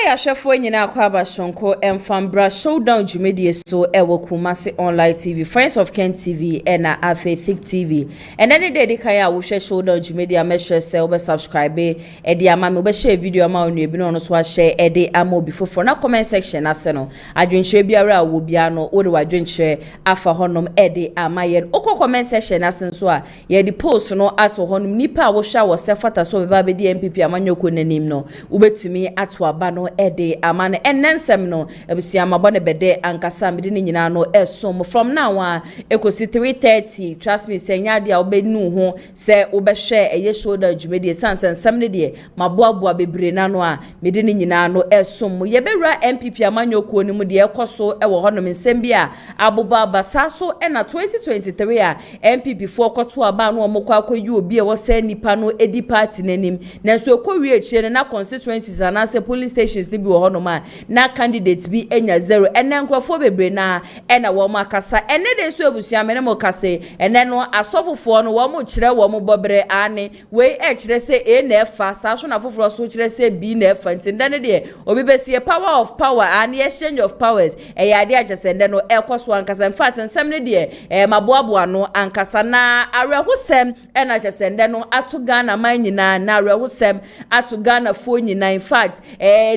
ahwefo nyina akwa abashonko emfambra showdown jumedie so ewo Kumasi online TV, Friends of Ken TV ena Afe Thick TV. And any day dikaya wo hwe showdown jumedie amehwe se obe subscribe e de ama me obe share video ama onu ebi no so share e de ama obi foforo na comment section ase no adwenche biara wo bia no wo de wadwenche afa honom e de ama ye okọ comment section ase so a ye de post no ato honom nipa wo hwa wo se fata so be ba be di MPP amanyoko nanim no ubetimi ato aba no ede amane enensem no ebusia mabone bede ankasa mede ni nyina no esom from now on ekosi 3:30 trust me say nya dia obenu ho se obehwe eye shoulder dwumedie sansensem ne de maboaboa bebre na no a mede ni nyina no esom ye bewura MPP amanyoko ni mu de ekoso ewo hono nsem bia aboba basa so na 2023 a MPP fo koto aba no omokwa akoyi obi e wo se nipa no edi party nanim nanso ekowie echie na constituencies anase police stations ni bi wo hono ma na candidates bi enya 0 ene nkrofo bebre na ena wo makasa ene de so ebusia mene mo kase ene no asofofo no wo mo kire wo mo bobre ane we kire se e na efa sa so na foforo so kire se bi na efa ntinda ne de obi besie power of power and exchange of powers ya de agese ende no ekoso ankasa in fact nsem ne de maboaboa no ankasa na arehusem ena agese ende no atoga na manyina na arehusem atoga na fo nyina in fact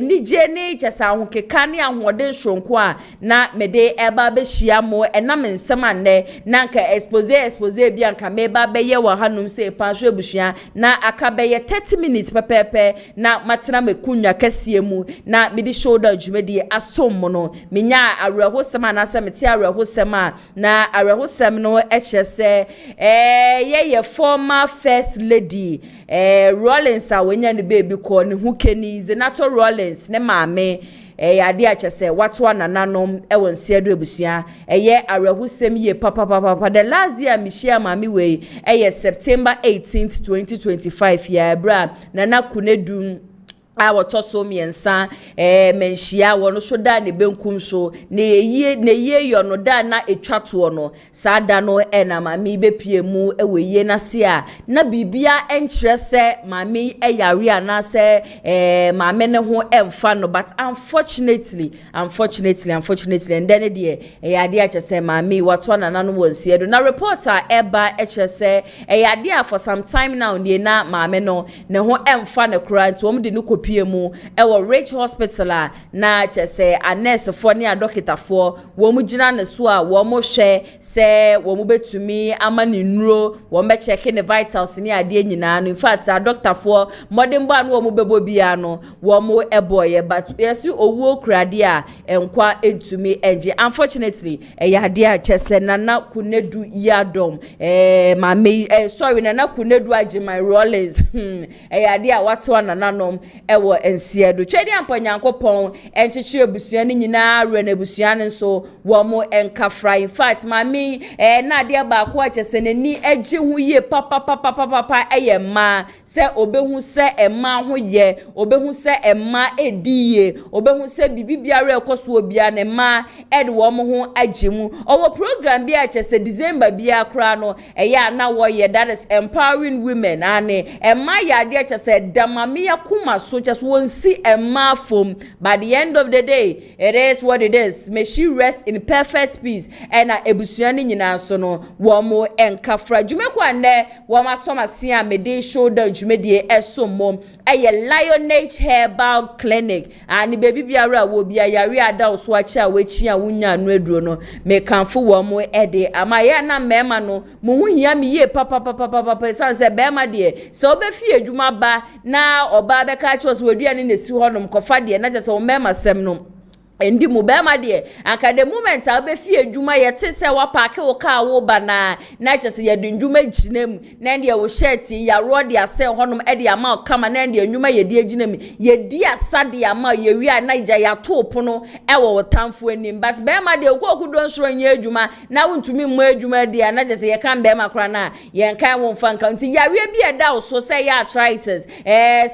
nije ne chesa ahokeka ne ahode shonko a na mede eba be hia mo enam nsem ane na nka expose bi anka meba be ye wa hanum se panhwe ebuhua na aka be ye 30 minutes pepepe na matena mekunwa kasie mu na mede shoulder dwumedi asom mo no menya arehosem anase mete arehosem a na arehosem no echese ye former first lady Rawlings a wenya ne baby call ne hukeni Zenato Rawlings ne maame ade achese watwa nananom ewo nsiedo ebusia eye arehusem ye papa the last day amishia maami we September 18th 2025 ya bra nana KONADU awoto so miensa menhia wono so da ne benkum so ne ye yo no da na etwato no sada no na mami bepie mu eweye na se a na bibia enkyere se mami eyare ana se mame ne ho emfa no but unfortunately and then de eyade a kyese mami wato nana no wonsie do na reporter eba ekyese eyade a for some time now ne na mame no ne ho emfa ne kura nti omde no piemu ewo Rich Hospital na chese a nurse for ne a doctor for wo mu gina ne so a wo mo hwe se wo mu betumi ama ne nuro wo me check ne vitals ne ade nyina no in fact a doctor for modern ba no wo mu bebo bia no wo mu eboye but yes owo krade a enkwa entumi enje unfortunately ya ade a chese nana KONADU yadom mame sorry nana KONADU AGYEMAN-RAWLINGS ya ade a watwa nananom ewo ensiedo twedi ampanyankopon enchichi ebusua ni nyina re na ebusua ne so wo mo enkafra in fact mami na de ba ko achese nani age hu ye papa eyema se obehu se ema ho ye obehu se ema ediye obehu se bibibiare ekoso obia ne ma ed wo mo ho agemu owo program bi achese December bia kra no eya na wo ye that is empowering women ane ema ya de achese damame yakuma so just won't see a mafum. By the end of the day, it is what it is. May she rest in perfect peace. And ebusuani nyina so no womo enkafra jumekwa nde woma soma sia mede shoulder jumedie esomo eye Lionage Herbal Clinic ani baby biara wo bia yare ada oso achi a wechi a wunya anu eduro no me kanfo womo ede amaye na mema no mo hu hia me ye papa sanse bema de se obefie adwuma ba na oba beka chos wedua ne nesi honom kofa de na jese o mema sem no endi mu bema de aka the moment a be fie adwuma ye te se wa park wo car wo ba na jese ye dundwuma ginam na de wo shirt ya road ya se honom e de ama kama na de adwuma ye de ginam ye di asade ama ye wi a naija ya to pono e wo tamfo anim but bema de ko okudon soro nye adwuma na wontumi mu adwuma de na jese ye kan bema kra na ye kan wo mfa nka nti ya wi bi e da so se ye arthritis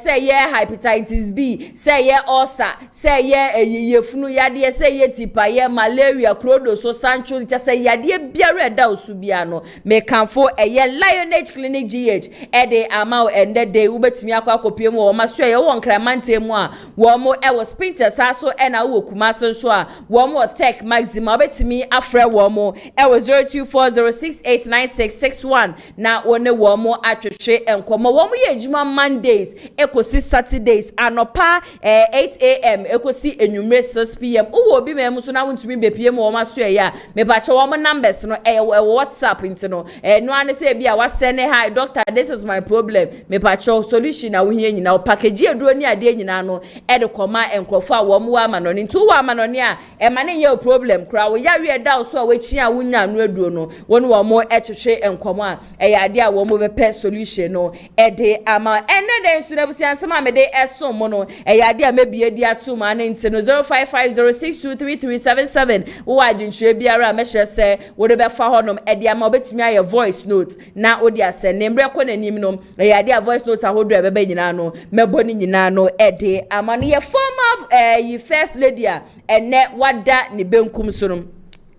se ye hepatitis B se ye ulcer se ye yefunu yade say yetipa ye malaria krodo so sancho just say yade biara da osubia no me kanfo eye Lionage Clinic GH ede amao ende de ubetimi akwa kopie mu wo maso ye won kramante mu a wo mo e wo sprinter saso e na wo kumase so a wo mo tech maximum ubetimi afre wo mo e wo 0240689661 na one wo mo atwehwe enkomo wo mo ye ejuma Mondays ekosi Saturdays anopa 8 a.m. ekosi enumere 6 p.m. Uwo obi mem so na wontumi bepie mu wo maso ya me pa che wo mo numbers no WhatsApp intino no ane say bia wa send hi doctor, this is my problem me pa che solution na wo hie nyina o package eduro ni ade nyina no e de koma enkrofo a wo mo wa manoni ntu wa manoni a e ma ne ye problem kra wo ya we da so a wo chi a wonya no eduro no woni wo mo etwehwe enkomo a e ya ade a wo mo be pe solution no e de ama ene de nsu na busia nsema me de esom mo no e ya ade a mebie di atum ane ntino 0550623377 wo adwinchwe biara me hye se wo de be fa honom e de ama obetumi aye voice note na odi asend nembre ko nanim no e ya de voice note ahodo e be nyina no mebo ni nyina no e de ama no ye former ye first lady a ene wada ne benkum so no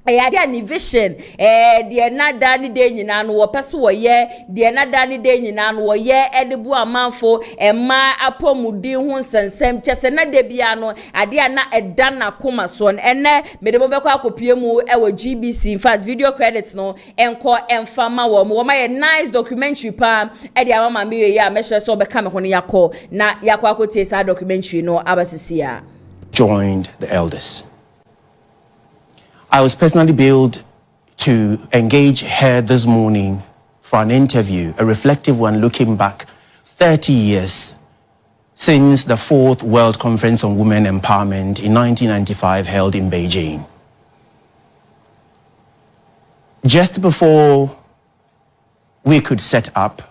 ya ni vision de na da ni de nyina no wo pese wo ye de na da ni de nyina no wo ye edebu amanfo ma apomudi hu nsensem chese na de bia no ade na eda na koma so ene me de bobekwa akopie mu e wo GBC in fact video credits no enko enfama wo ma ye nice documentary pa e de amama me ye ya me hye so beka me ho ne yakọ na yakọ akotie sa documentary no abasisia joined the elders. I was personally billed to engage her this morning for an interview, a reflective one looking back 30 years since the 4th World Conference on Women Empowerment in 1995 held in Beijing. Just before we could set up,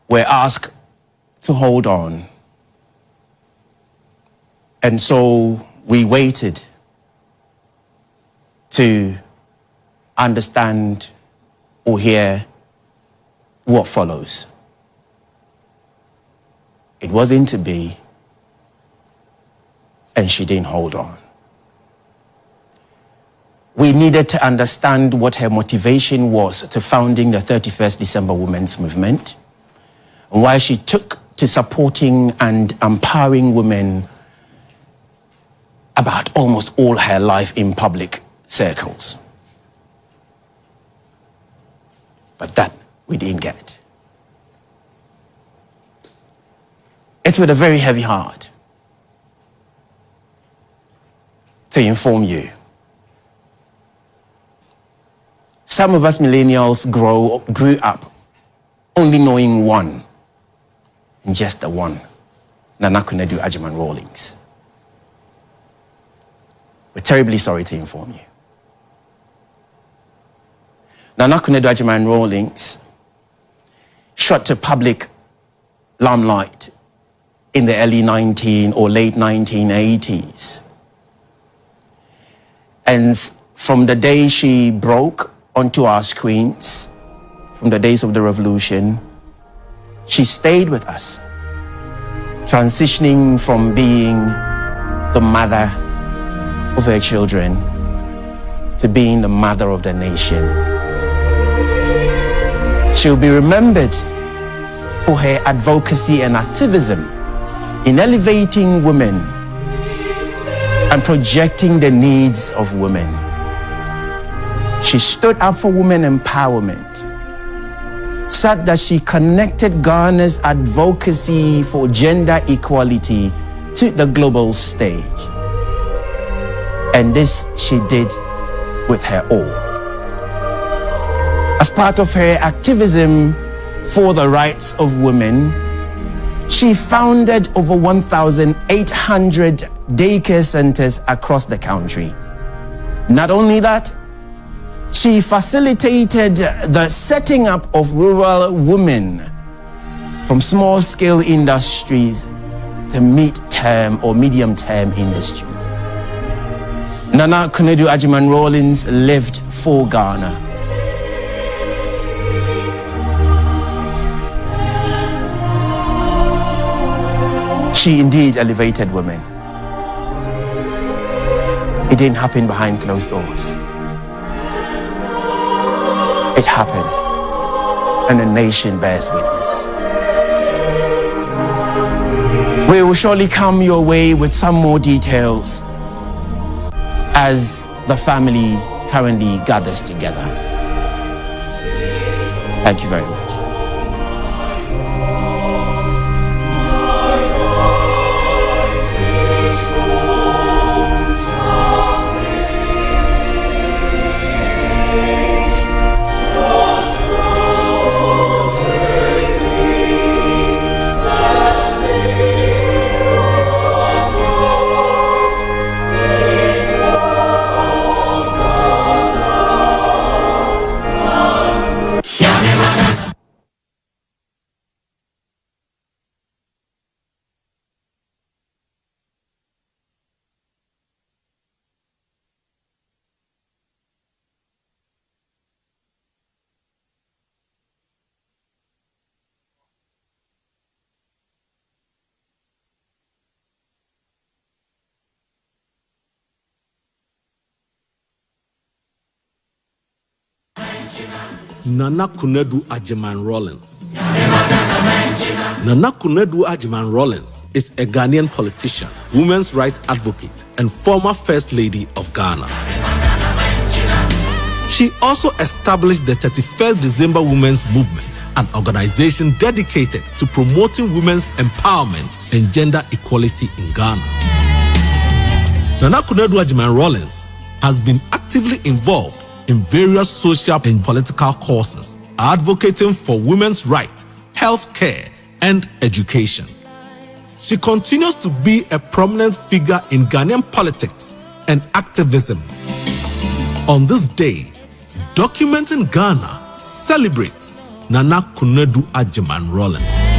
we're asked to hold on. And so we waited to understand or hear what follows. It wasn't to be, and she didn't hold on. We needed to understand what her motivation was to founding the 31st December Women's Movement, and why she took to supporting and empowering women about almost all her life in public circles. But that we didn't get. It's with a very heavy heart to inform you. Some of us millennials grew up only knowing one, and just the one, KONADU AGYEMAN-RAWLINGS. We're terribly sorry to inform you. KONADU AGYEMAN-RAWLINGS shot to public limelight in the early late 1980s. And from the day she broke onto our screens, from the days of the revolution, she stayed with us, transitioning from being the mother of her children to being the mother of the nation. She'll be remembered for her advocacy and activism in elevating women and projecting the needs of women. She stood up for women empowerment, such that she connected Ghana's advocacy for gender equality to the global stage. And this she did with her all. As part of her activism for the rights of women, she founded over 1,800 daycare centers across the country. Not only that, she facilitated the setting up of rural women from small-scale industries to mid-term or medium-term industries. KONADU AGYEMAN-RAWLINGS lived for Ghana. She indeed elevated women. It didn't happen behind closed doors. It happened, and the nation bears witness. We will surely come your way with some more details as the family currently gathers together. Thank you very much. Nana KONADU AGYEMAN-RAWLINGS. Nana KONADU AGYEMAN-RAWLINGS is a Ghanaian politician, women's rights advocate, and former First Lady of Ghana. She also established the 31st December Women's Movement, an organization dedicated to promoting women's empowerment and gender equality in Ghana. Nana KONADU AGYEMAN-RAWLINGS has been actively involved in various social and political causes, advocating for women's rights, health care, and education. She continues to be a prominent figure in Ghanaian politics and activism. On this day, Documenting Ghana celebrates Nana KONADU AGYEMAN-RAWLINGS.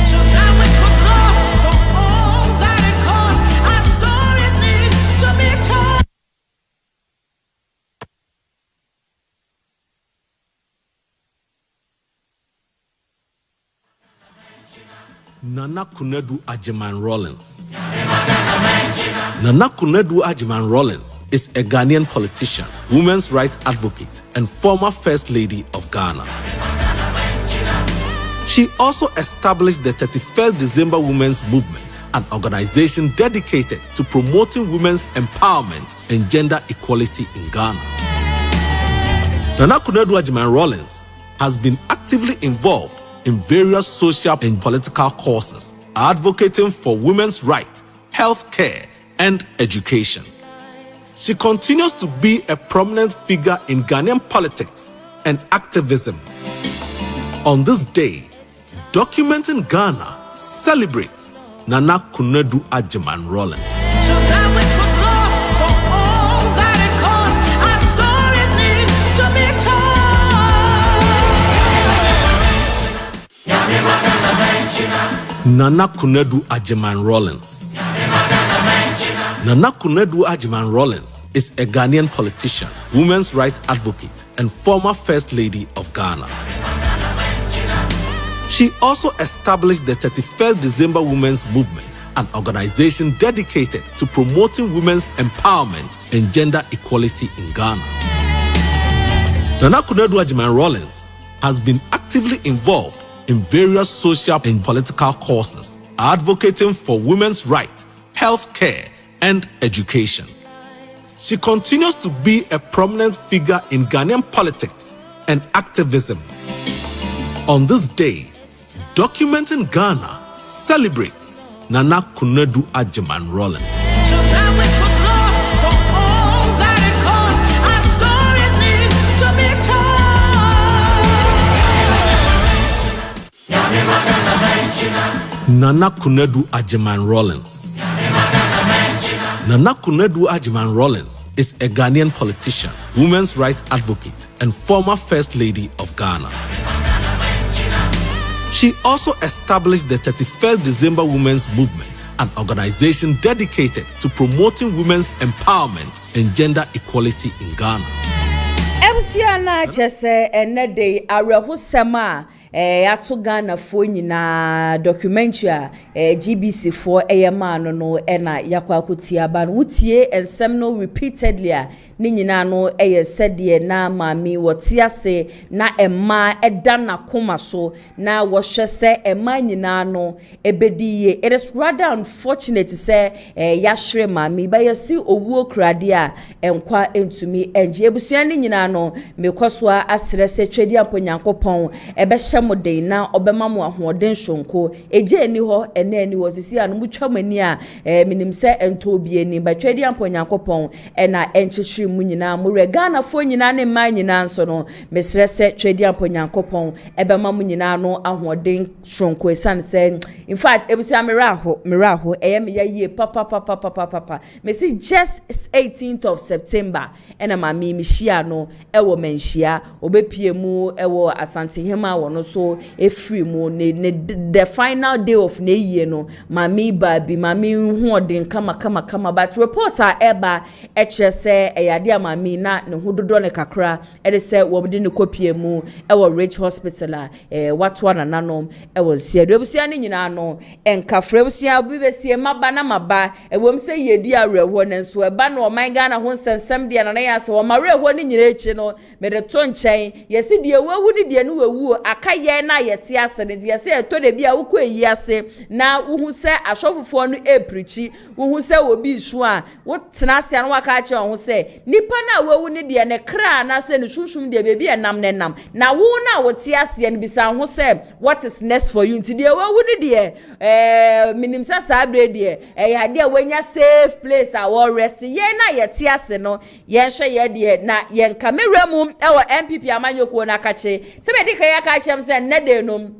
Nana KONADU AGYEMAN-RAWLINGS. Nana KONADU AGYEMAN-RAWLINGS is a Ghanaian politician, women's rights advocate, and former First Lady of Ghana. She also established the 31st December Women's Movement, an organization dedicated to promoting women's empowerment and gender equality in Ghana. Nana KONADU AGYEMAN-RAWLINGS has been actively involved in various social and political causes, advocating for women's rights, health care, and education. She continues to be a prominent figure in Ghanaian politics and activism. On this day, Documenting Ghana celebrates Nana KONADU AGYEMAN-RAWLINGS. Nana KONADU AGYEMAN-RAWLINGS. Nana KONADU AGYEMAN-RAWLINGS is a Ghanaian politician, women's rights advocate, and former First Lady of Ghana. She also established the 31st December Women's Movement, an organization dedicated to promoting women's empowerment and gender equality in Ghana. Nana KONADU AGYEMAN-RAWLINGS has been actively involved in various social and political causes, advocating for women's rights, health care, and education. She continues to be a prominent figure in Ghanaian politics and activism. On this day, Documenting Ghana celebrates Nana KONADU AGYEMAN-RAWLINGS. Nana KONADU AGYEMAN-RAWLINGS. Nana KONADU AGYEMAN-RAWLINGS is a Ghanaian politician, women's rights advocate, and former First Lady of Ghana. She also established the 31st December Women's Movement, an organization dedicated to promoting women's empowerment and gender equality in Ghana. Ebusiana chese enede arehusema ato Ghana fo nyina documentary GBC for man no na yakwa akutia ban wutie ensem no repeatedly ni nyina no sede na mami wotiase na emma eda na koma so na wohwe se emma nyina no ebediye. It is rather unfortunate say yahre mami ba yesi owuo krade a enkwa entumi enje ebusua ni nyina no mekoswa asre se twedi amponyankopon ebe hye na obema mo ahoden shonko eje ni ho ene ni wosisi anu mutwamani a minim se entobie ani ba twedi amponyankopon na enchichiri mu nyina mo Ghana fo nyina ne ma nyina nso no mesre se twedi amponyankopon ebema mu nyina no ahoden shonko esan se in fact ebusia miraho me ye papa mesi just 18th of September ena mami mihia no ewo menhia obepie mu ewo Asante Hema wono so efri mu ne the final day of ne year no mami baby mami hu odin kama but reporter eba se eyade mami na ne hododo ne kakra ede se wo de ne kopie mu ewo Rich Hospital watwa na nanom ewo nsia do ebusia ne nyina no enkafra ebusia obi besie maba na maba ewom se yedi areho ne nso eba no oman Ghana ho nsensem de na ya se wo mareho ne nyina echi no me de to nchen yesi de wewu ne de ne wewu akaye na yete ase ne yesi eto de bia wo koyi ase na wo se asofofo no eprichi wo se obi isu a wo tena ase an waka che wo se nipa na wewu ne de ne kra na se ne sunsun de bebi enam ne nam na wo na wo te ase ne bisa ho se what is next for you nti de wewu ne de minim sa sabre de ya de wanya safe place a wo rest ye na yete ase no ye hwe ye de na ye camera mu ewo MPP amanyoko na kache se be dika ya kache am se ne de no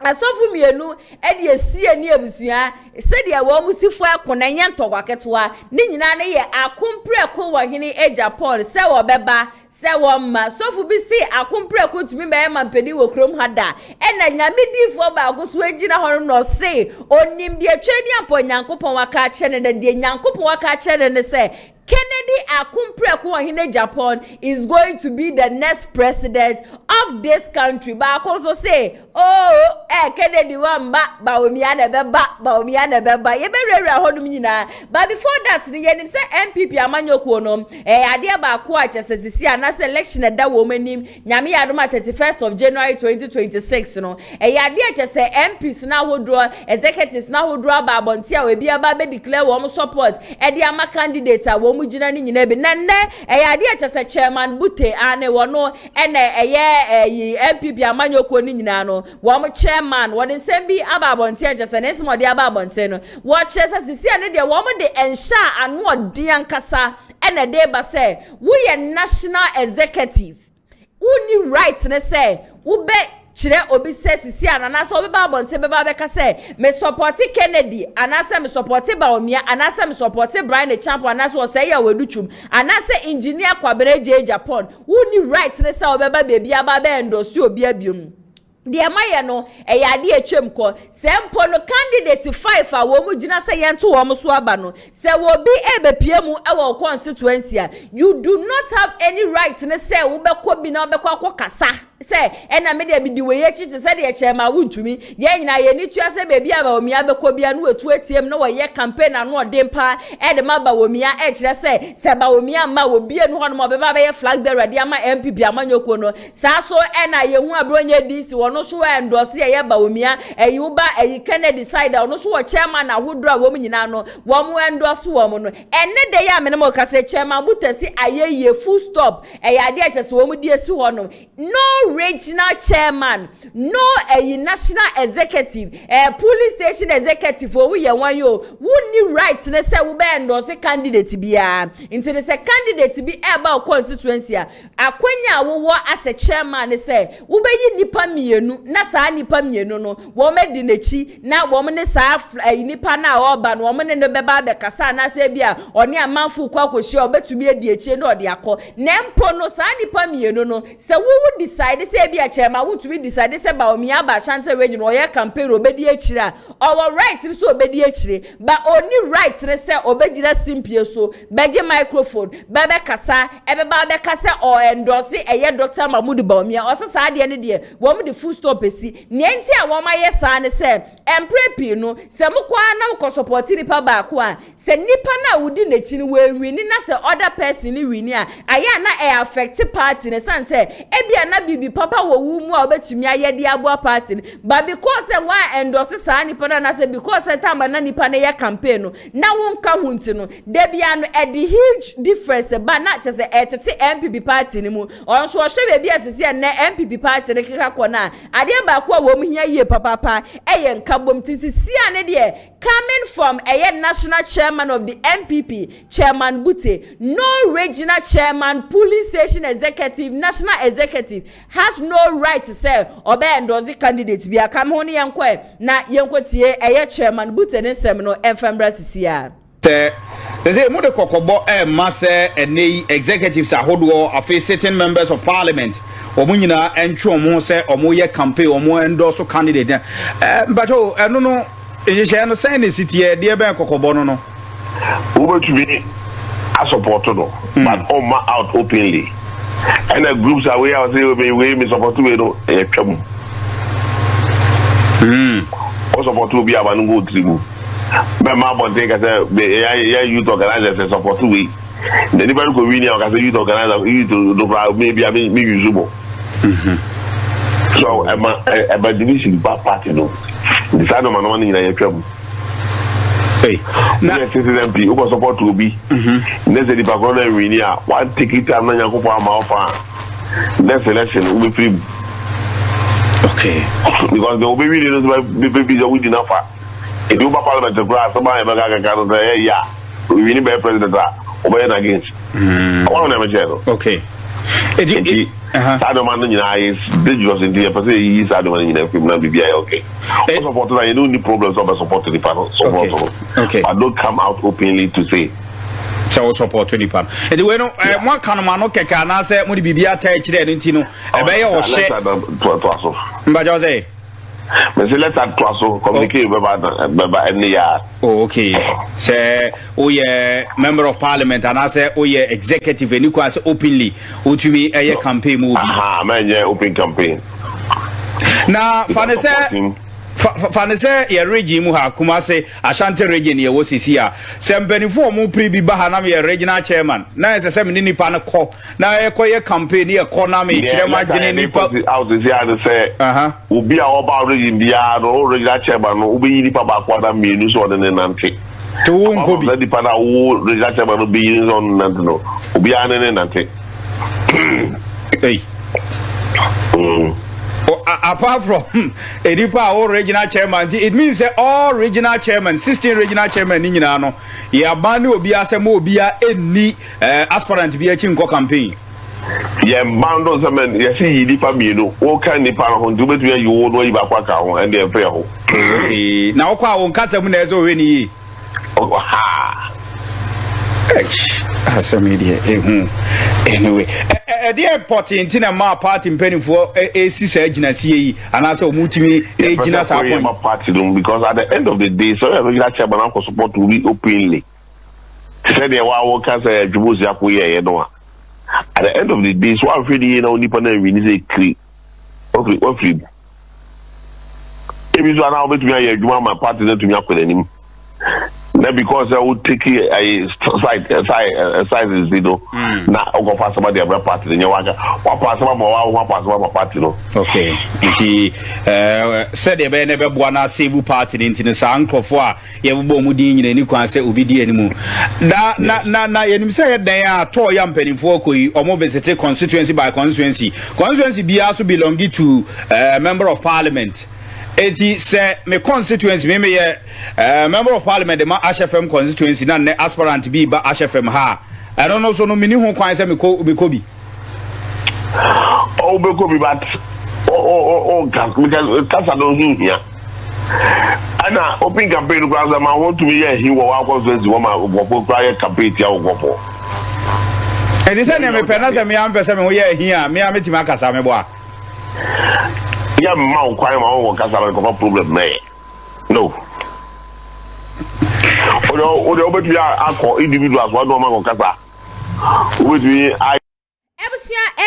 asofu mienu edi esie ni ebusua se de wo musifo akona nya ntogwaketwa ni nyina ne ye akompreko wo hene Japan se wo beba se wo ma sofu bi si akompreko tumi be ma mpedi wo krom hada ena nyamedifo ba agoso agina ho no se onim de atwedi amponyankopon waka che ne de nyankopon waka che ne se Kennedy Akumpreku Wahine Japan is going to be the next president of this country. But I also say, oh, Kennedy wamba, ba omiya beba. Ye be rere hodum nyina. But before that, the yenim say MPP amanyoko no. Adia ba ko achese sisi ana election da wo manim. Nyame yadoma 31st of January 2026 no. Adia achese MPs na hodro, executives na hodro ba abontia we bia ba be declare wo support. Edi ama candidate wo mujina ni nyina bi nenne ade achese chairman Bute ane wono ene MPP amanyoko ni nyina no wo mo chairman wo de sembi ababonte achese ne simo de ababonte no wo chese sisi ane de wo mo de ensha anu odi ankasa ene de ba se wo ye national executive uni right ne se wo be chire obi se sisi ananasa obi ba bonte be ba be ka se me support Kennedy anasa me support Baomia anasa me support Brian Champ anasa o se ya weduchum anasa engineer Kwabere Japan woni right ne se obi ba bebi aba be endorse obi abiom de amaye no ade atwem ko sempo no candidate 5 a wo mu gina se yento wo mo so aba no se wo bi ebepie mu e wo constituency a you do not have any right ne se wo be ko bi na wo be ko kasa se ena me de bi di we yechi se de chema wuntumi ye nyina ye ni tua se bebi aba omia be ko bia no etu atiem no wo ye campaign anu odempa e de ma ba omia e kire se ba omia ma wo bia no hono mo be ba ye flag bearer de ama MPP amanyoko no sa so ena ye hu abronya DC no so endorse ye ba omia uba Kennedy side no so wo chairman ahodro wo nyina no wo mo endorse wo mo no ene de ya me no mo ka se chairman butasi ayeye full stop ade achese wo mo die si ho no no regional chairman no national executive police station executive wo ye wan yo woni right ne se wo be endorse candidate bia into the candidate bi e ba constituency akwanya wo as a chairman ne se wo be yi nipa mienu na saa nipa mienu no wo medi nechi na wo ne saa nipa na oba no wo ne beba be kasa na se bia oni amanfu kwa koshi obetumi edi echi na ode akọ na mpo no saa nipa mienu no se wo decide se bia chairman wo to be decide se ba omi aba Ashanti region no ye campaign obedi echira our right so obedi echire but only right ne se obedira simpie so beje microphone bebe kasa ebe ba be kasa or endorse eye Dr. Mahmoud Baumia o se saa de ne de wo mu de full stop esi nienti a wo ma yesa ne se emprepi no se mukwa na ko support nipa ba ko a se nipa na wudi na chi ni we wini na se other person ni wini a aya na e affect party ne san se ebia na bibi papa wo wu mu a obetumi ayede abo party but because one endorse sa nipa na se because time na nipa na ya campaign no na won ka hunti no de bia no e the huge difference ba na che se etete MPP party ni mu on so hwe be bia sese na MPP party ne keka ko na ade ba ko a wo mu hia ye papa eye nkabom tisisi ane de coming from a national chairman of the MPP chairman Bute, no regional chairman, police station executive, national executive has no right to say obe endorse candidates bi akam honi yankwe na yankotie eye chairman Bute ne semno enfambra sisia they say mo de kokobo mass ene executives ahodo afi sitting members of parliament omo nyina entwe omo se omo ye campaign omo endorse candidate but eno no ejije no say ne sitie de ben kokobo no over to be a supporter no but on my out openly and the groups are where I say we me support to no e twam o support to be aba no go tribu me ma bon take say ya youth organizers support to we the anybody go win ya say youth organizer you to maybe me use so eba division back party no the side of man in ya twam hey na citizen p who support to be next the background win ya one ticket am na yakofo ama offer next election we be free okay because the obi win no be we did not offer if you parliament to grass somebody be ga say yeah we win be president obi na against one na me okay Sado man nyina is dangerous in the person he sado man nyina film na bibia okay. Support na you don't need problems over support the panel support. Okay. But don't come out openly to say so support the panel. E de we no one kan ma no keka na say mo di bibia ta kire no nti no e be ye o hye to aso. Mba jo say me say let's add to aso communicate baba any ya. Oh okay. Say oye member of parliament and I say oye executive any kwa say openly o to be a campaign move. Aha man yeah open campaign. Na fanese ye region mu ha kuma say Ashanti region ye wo sisi a sempanifo mu pri bi ba ha na ye regional chairman na say se me nipa na ko na ye ko ye campaign ye ko na me kire ma gene nipa out this year say obi a oba region bia no regional chairman no obi nipa ba kwa da mienu so de nante to nko bi nipa na wo regional chairman no bi so nante no obi a ne nante hey apart from Edipa or regional chairman, it means that all regional chairman, 16 regional chairman in Yano, ya banu obia semo obia any aspirant be a chinko campaign. Yeah, bando semen, ya see Edipa Mino, all kind of pound to bet where you would know Ibaka and their prayer. Okay, now qua on Casamunezo any. Oh, ha. Anyway, the airport in Tina party in Penny for a sister agency, and also Mutimi agents are party room because at the end of the day, so every chairman uncle support to be openly. Said they were workers at Jubusia, at the end of the day, so I'm really, you know, Nippon is a creep. Okay, what free? If you are now between you want my party to me up with him. Because I would take a side is you na go pass somebody a party in your one pass one pass party no okay said e be never buana save party in the sankofo a ye bo mu din nyina ni kwan se obi di animu na ye nim say den a to ya mpanimfo koyi omo visit constituency by constituency bia so belong to member of parliament. Eti say me constituency me member of parliament the HFM constituency na ne aspirant bi ba HFM ha I don't know so no mini ho kwan say me ko be kobi but kasa don here ana open campaign because I want to be here he wa constituency wo ma go prior campaign tia wo go and this na me pena say me am pese me ho here here me am tima kasa me bo a yeah, man, quite my own problem, man. No. Or the individuals, one woman, Casa. With me, I.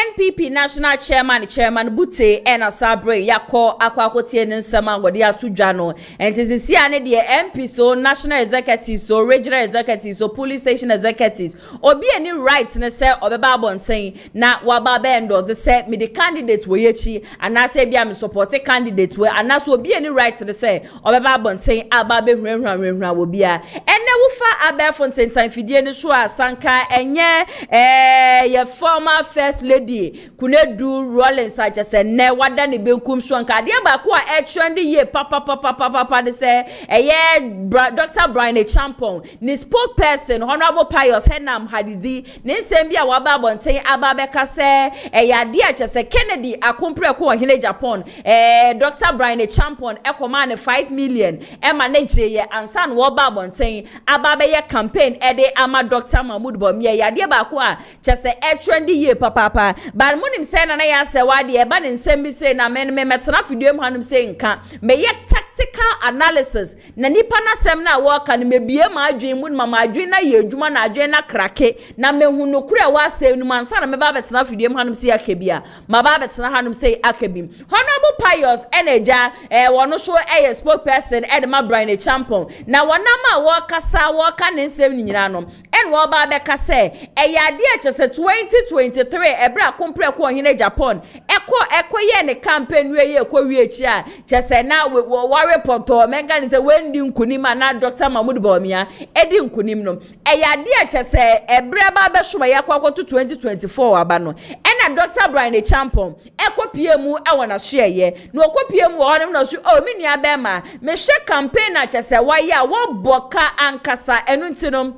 NPP National Chairman Bute ena sabre yako akwakotie ne nsema ngode atudwa no enti sisi ane de MP so national executive so regional executive so police station executives obi any right ne se obeba abonten na waba be endorse se me the candidate we yechi anase bia me support candidate we anase obi any right ne se obeba abonten aba be hwehwehwehwa wo bia ene wufa abefonten tan fidie ne so asanka enye ye former first lady KONADU AGYEMAN RAWLINGS ne wada ne benkum so nka de ba ko a trend ye papa de say Dr. Brian Champon ni spokesperson Honorable Pius Henam Hadizi ne nsem bia wa ba bonten aba beka se yade a chese Kennedy akompre ko hene Japan Dr. Brian Champon ekoma ne 5 million e manage ye ansa no ba bonten aba be ye campaign e de ama Dr. Mahmoud Bomie yade ba ko a chese trend ye papa but munim say na ya se wade e ba ne nsem bi say na men metena fidie mu hanum say nka me ye tactical analysis na nipa na sem na wo ka ne mebie ma adwen mu ma adwen na ye adwuma na adwen na krake na mehu no kura wa sem nu mansa na me ba betena fidie mu hanum say akebia ma ba betena hanum say akebim Honorable Pius Eneja wono so spokesperson Edma Brian Champon na wonama wo kasa wo ka ne nsem nyina no en wo ba be ka say yade a chese 2023 ebra kompre ko hene Japan eko ye ne campaign we ye ko wi echi a chese na wo report o menga ni se wendi nkunim na Dr. Mahmoud Bomia edi nkunim no yade a chese ebra ba be shoma ya kwa 2024 aba no ena Dr. Brian Champon eko piemu e wona hwe ye no okopiemu wo honem no so o me nua be ma me hwe campaign na chese wa ya wo boka ankasa enu ntinom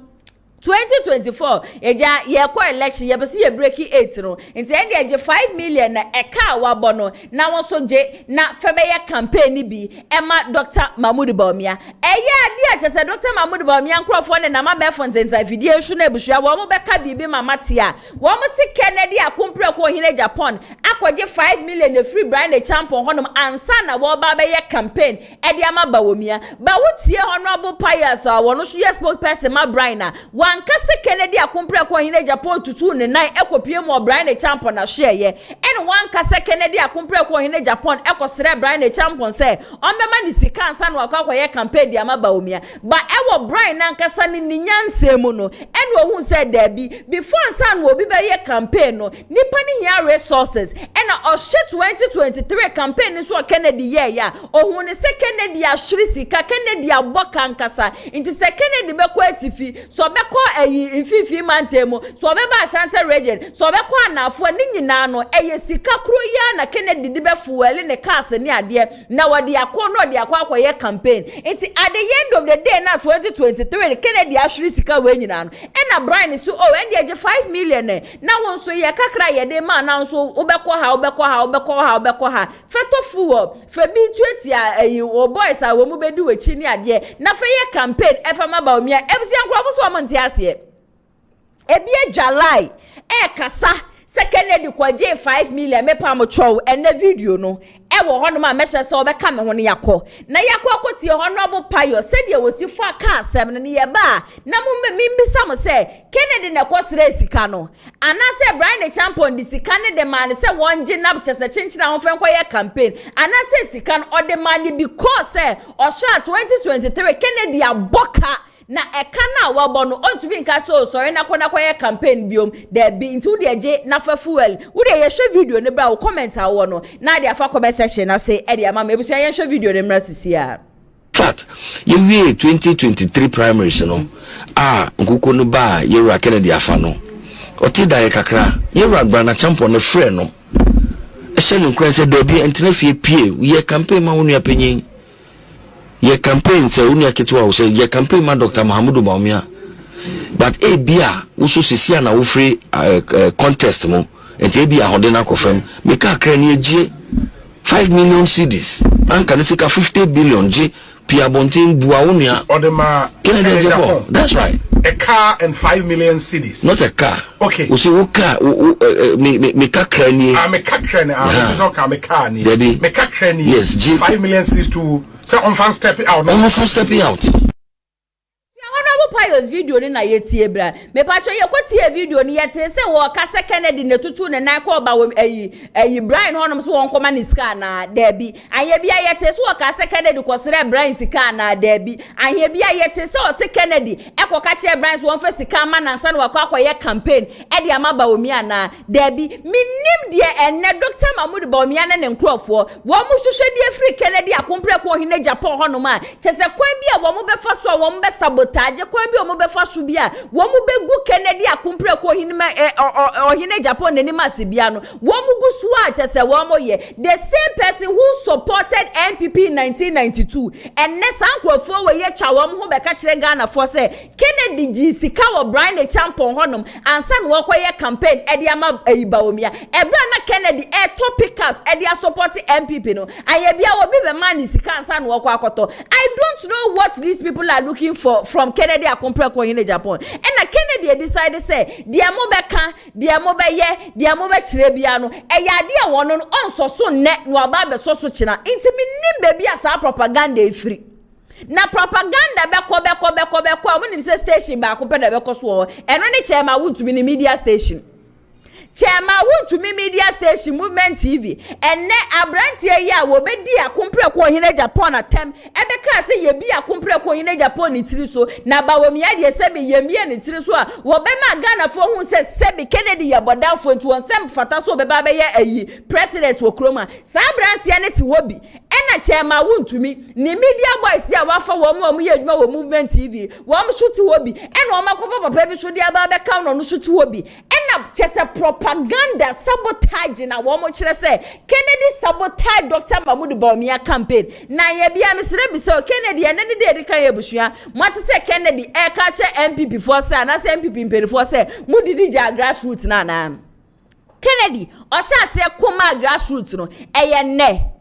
2024 eja ye ko election ye bese ye break 8 no nti ende eje 5 million na eka wabo no na won so je na febe ye campaign bi ema Dr. Mahmoud Bomia eye ade a chese Dr. Mahmoud Bomia nkrofo ne na ma be fontenza video hwe na ebuhua wo mo beka bibi mama tia wo mo se Kennedy akompre ko hine Japan akoje 5 million e free Brian Champon honom ansa na wo ba be ye campaign e de ama bawomia ba wotie Honorable Pius wono so yes spokesperson ma Brian na wankase Kennedy akompre ko hine Japan tutu ne nan ekopie mo Brian Champon na hwe ye en wankase Kennedy akompre ko hine Japan ekosere Brian Champon se ombema ni sika ansa na wakwa ye campaign de ama bawomia ba ewo Brian nankasa ni nyanse mu no en wo hu se da bi before ansa na obi be ye campaign no nipa ni hia resources en o 2023 campaign so Kennedy ye ya ohun ne se Kennedy ahwiri sika Kennedy aboka ankasa inti se Kennedy be ko atifi so be ko infifi mantemo so be ba Ashanti region so be ko anafo ni nyina no sika kro ya na Kennedy de be fuel ne cars ne ade na wode akono de akwa campaign inti at the end of the day na 2023 Kennedy ahwiri sika we nyina no na Brian so end ye 5 million na won so ye kakra ye de ma na so obekọ ha feto fuwo fe bi 20 o boys a wo mu bedi wechi ni ade na fe ye campaign efa ma ba omia ebusia nkrofo so amonte ase ebi July kasa se Kennedy kwaje 5 million mepa mo chow ene video no wo hono ma mehye se obeka me hono yakọ na yakọ akotie Honorable Pius se de wosi fa ka asem ne ye ba na mbisa mo se Kennedy na kosere sika no ana se Brian Champon di sika ne de man se wonje na chese chinchina ho fen kwa ye campaign ana se sika no ode man because se o sha 2023 Kennedy aboka na eka na wabo no onto bi nka so sorry na kwa ye campaign biom there be into the je na fa fuel wo de ye hwe video ne bra wo comment awo no na de afa comment section na say e de ama me busu ye hwe video ne mra sisi a fact you we 2023 primaries no nkuko no ba ye Kennedy afa no oti da ye kakra ye Brian Champon no frɛ no e hye no nkran se da bi entena fie pie ye campaign ma wonu apanyin ye campaign se unia ketwa wo se ye campaign ma Dr. Mahmoud Bomia but bia wo so sisia na wo free contest mo enti bia hode na kofam me ka kra ni egie 5 million cedis anka ne sika 50 billion g pia bontin bua wonia odema Kennedy Japan. That's right, a car and 5 million cedis, not a car. Okay, we see what car me ka kra ni me ka kra ni so ka me car ni me ka kra ni yes g 5 million cedis to say on fan step out on fan step out. wo pious video ni na yetie bra me pacho ye kwatie video ni yete se wo kase Kennedy ne tutu ne nan ko ba wo Brian honom so won koma ni sika na debi anye bia yete se wo kase Kennedy ko sere Brian sika na debi anye bia yete se o se Kennedy ekoka che Brian so won fa sika ma nansa na wakwa ye campaign e de ama ba wo mi ana debi minim de enne Dr. Mahmoud ba wo mi ana ne nkrofo wo mu hwehwe de free Kennedy akompre ko hine Japan honom a chese kwan bia wo mu be fa so wo mu be sabotage kwan bia wo mu be fa so bia wo mu be gu Kennedy akompre ko hine ma hine Japan ne ma sibia no wo mu gu so a chese wo mo ye the same person who supported NPP in 1992 and ne sankrofo we ye twa wo mu ho be ka kire Ghana for say Kennedy ji sika wo Brian the champion honom ansa no wo ye campaign e de ama Ibawomia ebra na Kennedy topic ups e de support MPP no aye bia wo be man sika ansa no wo akoto. I don't know what these people are looking for from Kennedy akompre ko in Japan and na Kennedy decided say dia mo beka dia mo be ye dia mo be kire bia no e ya de wo no onso so ne no aba be so so kina intimi nim bia sa propaganda e free na propaganda beko when you say station ba ko pe na beko so eno ne chairman would to be media station chairman would to be media station movement TV enne abrantie ye a wo be di akompre ko hine Japan atem ebe ka se ye bi akompre ko hine Japan ni tiri so na ba wo mia de se be ye mie ni tiri so a wo be ma Ghana fo hu se be Kennedy ye boda fo ntu won sem fata so be ba be ye ayi president wo kroma sa abrantie ne ti wo bi ena chairman would to me ni media boys ya wa fa wo mu ye adwuma wo movement TV wo am shoot wo bi ena o makofa papa bi so de aba be ka no shoot wo bi ena chese propaganda sabotage na wo mo kire se Kennedy sabotage Dr. Mahmoud Bawumia campaign na ye bia mesre bi se Kennedy ene ne de kan ye busua mate se Kennedy e ka che MPP for se na se MPP mperi for se mudidi ja grassroots na Kennedy o sha se kuma grassroots no eye ne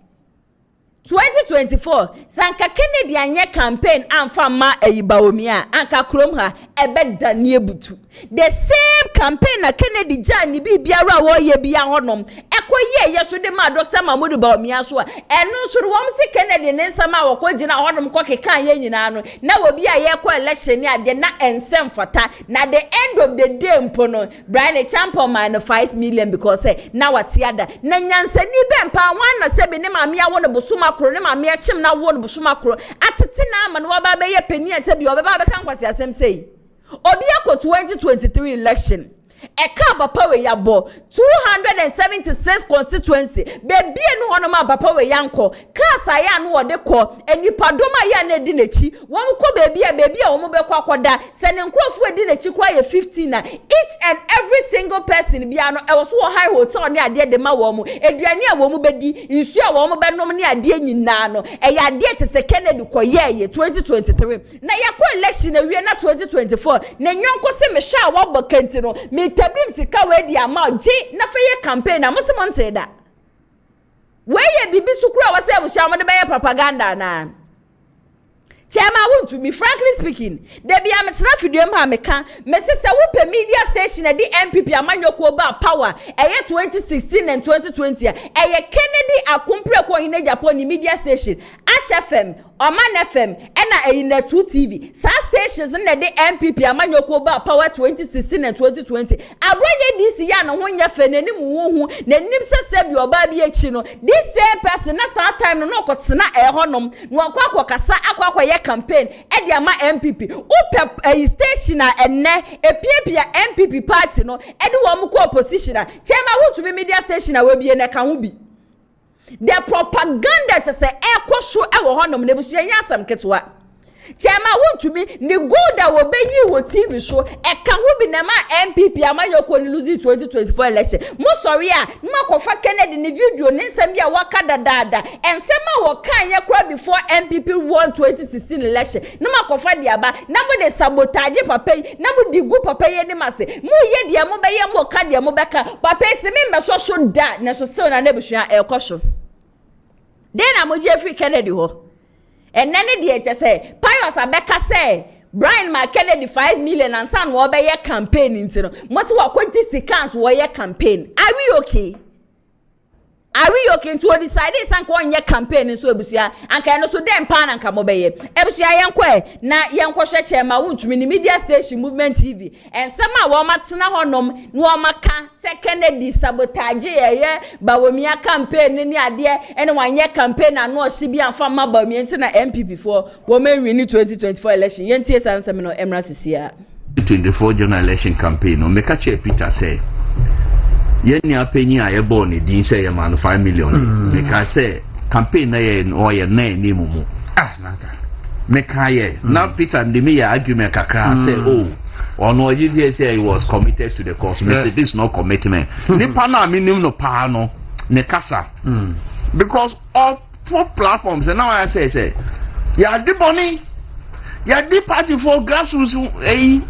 2024 sanka Kennedy anye campaign amfa ma Bawumia anka krom ha ebe danie butu the same campaign na Kennedy jani bibiara wo ye bia honom ekoye ye so de ma Dr. Mahmoud Bawumia so enu so wom se Kennedy ne nsama wo ko gina honom ko keka ye nyina no na wo bia ye ko election ni ade na ensem fata na the end of the day mpono Brian champion man 5 million because na watiada na nyansani be mpa wan na se be ne ma mia wo no busuma kro ne ma mia chim na wo no busuma kro atete na ama no ba be ye pani ate bi oba be kan kwase asem sei obi akọ 2023 election eka papa we yabo 276 constituency bebi enu hono ma papa we yanko kasa ya no wode ko enipadoma ya na di nechi won ko bebi a wo mo be kwa koda se ne nkrofo edi nechi kwa ye 15 na each and every single person bia no e wo so high hotel ne ade de ma wo mo eduane a wo mo bedi nsu a wo mo be nom ne ade nyina no e ya ade te se Kennedy ko ye 2023 na yakọ election na wie na 2024 na nyonko se me sha wo bakenti no tabrim sika we di ama ji na fe ye campaign na musemonte da we ye bibi sukura wa se abusha mo de be ye propaganda na Chairman want to me frankly speaking there be am tena fidiem ha meka me se wo pe media station e di MPP amanyoko ba power eye 2016 and 2020 eye Kennedy akompre ko hine Japan media station Ash FM Oman FM ena eye 2 TV sa stations na di MPP amanyoko ba power 2016 and 2020 abronye DC ya no ho nya fe nanim wo hu nanim se bi oba bi echi no this same person na sa time no kotena e honom no akwa kasa akwa campaign e dia ma MPP upe station na enne epiepia MPP party no e de wo mu ko opposition na chairman want to be media station na we bie na ka ho bi the propaganda to say e kwosho e wo honom na busu yan asam ketwa chairman want to be the goal that will be you wo TV show e ka ho bi na ma MPP amanyoko ni lose 2024 election mo sorry a ma kofa Kennedy ni video ni nsem bia waka dada ensem a wo kan ye kra before MPP won 2016 election no ma kofa dia ba na mo de sabotage papa na mo di gu papa ye ni mase mo ye dia mo be ye mo ka dia mo be ka papa se me mbe so show da na so still na nebusua e kosho den na mo je free Kennedy ho and nene de eche say pious abeka say Brian Kennedy 5 million and san wo be ye campaign ntino mo se wa kwenti seconds wo ye campaign are we okay are we okay to decide this and one year campaign so ebusia anka no so dem pan anka mobeye ebusia yankwe na yanko hweche ma wontumi ni media station movement TV and sama wo matena honom no maka second sabotage ye bawomia campaign ni ade ene wan year campaign na no hye bi amfa ma bawomia nti na MPP for wo men win 2024 election yentie sansem no emra sisia 24 general election campaign no meka che Peter say yeni apenyi a yebo ne din say ye man 5 million meka say campaign na ye no ye na ni mumu naka meka ye na Peter ndimi ya argument kakra say oh ono you say he was committed to the cause this is not commitment nipa na minim no pa no ne kasa because of 4 platforms and now I say ya di boni ya di party for grassroots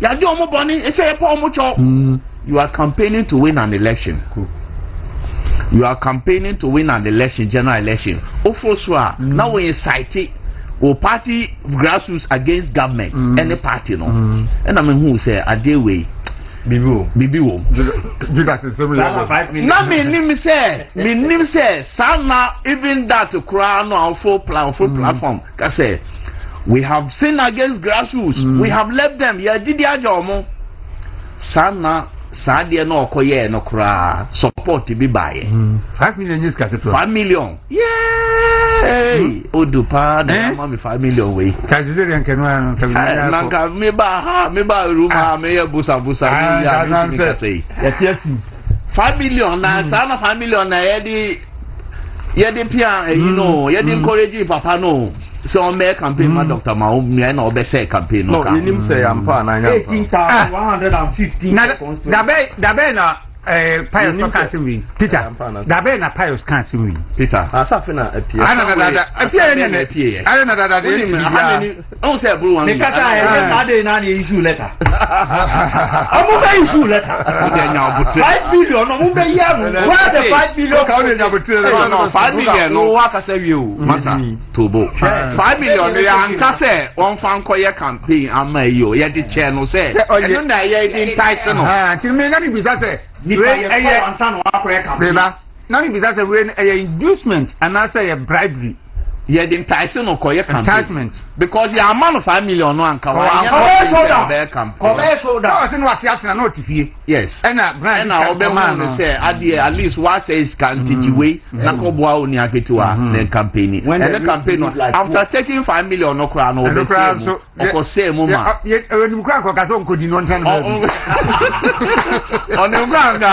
ya di omo boni say pa omo cho. You are campaigning to win an election. You are campaigning to win an election, general election. Ofoswa, now we incite or party grassroots against government, any party, no. And I mean, who say, a day way? Bibiwo. Now, me say, Sana, even that to crown on full platform. I say, we have sinned against grassroots. We have left them. Yeah, did ya jomo? Sana. Sadia no koye no kra support bi baye 5 million is got 5 million yay odupa na mama 5 million we kazizeri nkenwa nanka me ba ruma me ya busa ya me say ya 5 million na sana 5 million na yedi pia you know yedi encourage papa no so on make campaign ma Dr. Mao me na obese campaign no you nim say ampa na nya 18,115 dabe na Pius Kansiwi Peter dabe na Pius Kansiwi Peter asafe na apie on say bro one na issue letter amu be issue letter 5 billion no mu be yam what the 5 billion ka on nya butre no 5 million no wa ka say wi masa tobo 5 million ya anka say on fan koye campaign ama yo ye di che no say eno na ye di tight no ti me na bi sa say now you say a inducement and I say a bribery. Yeah, the enticing no enticement because you are man of 5 million no anka yes and Elbernard say at least what says can way na ko boa oni aketua the campaign and the campaign after taking 5 million no kra no so say mama you kra ko ka so nkodi no ntan on the ground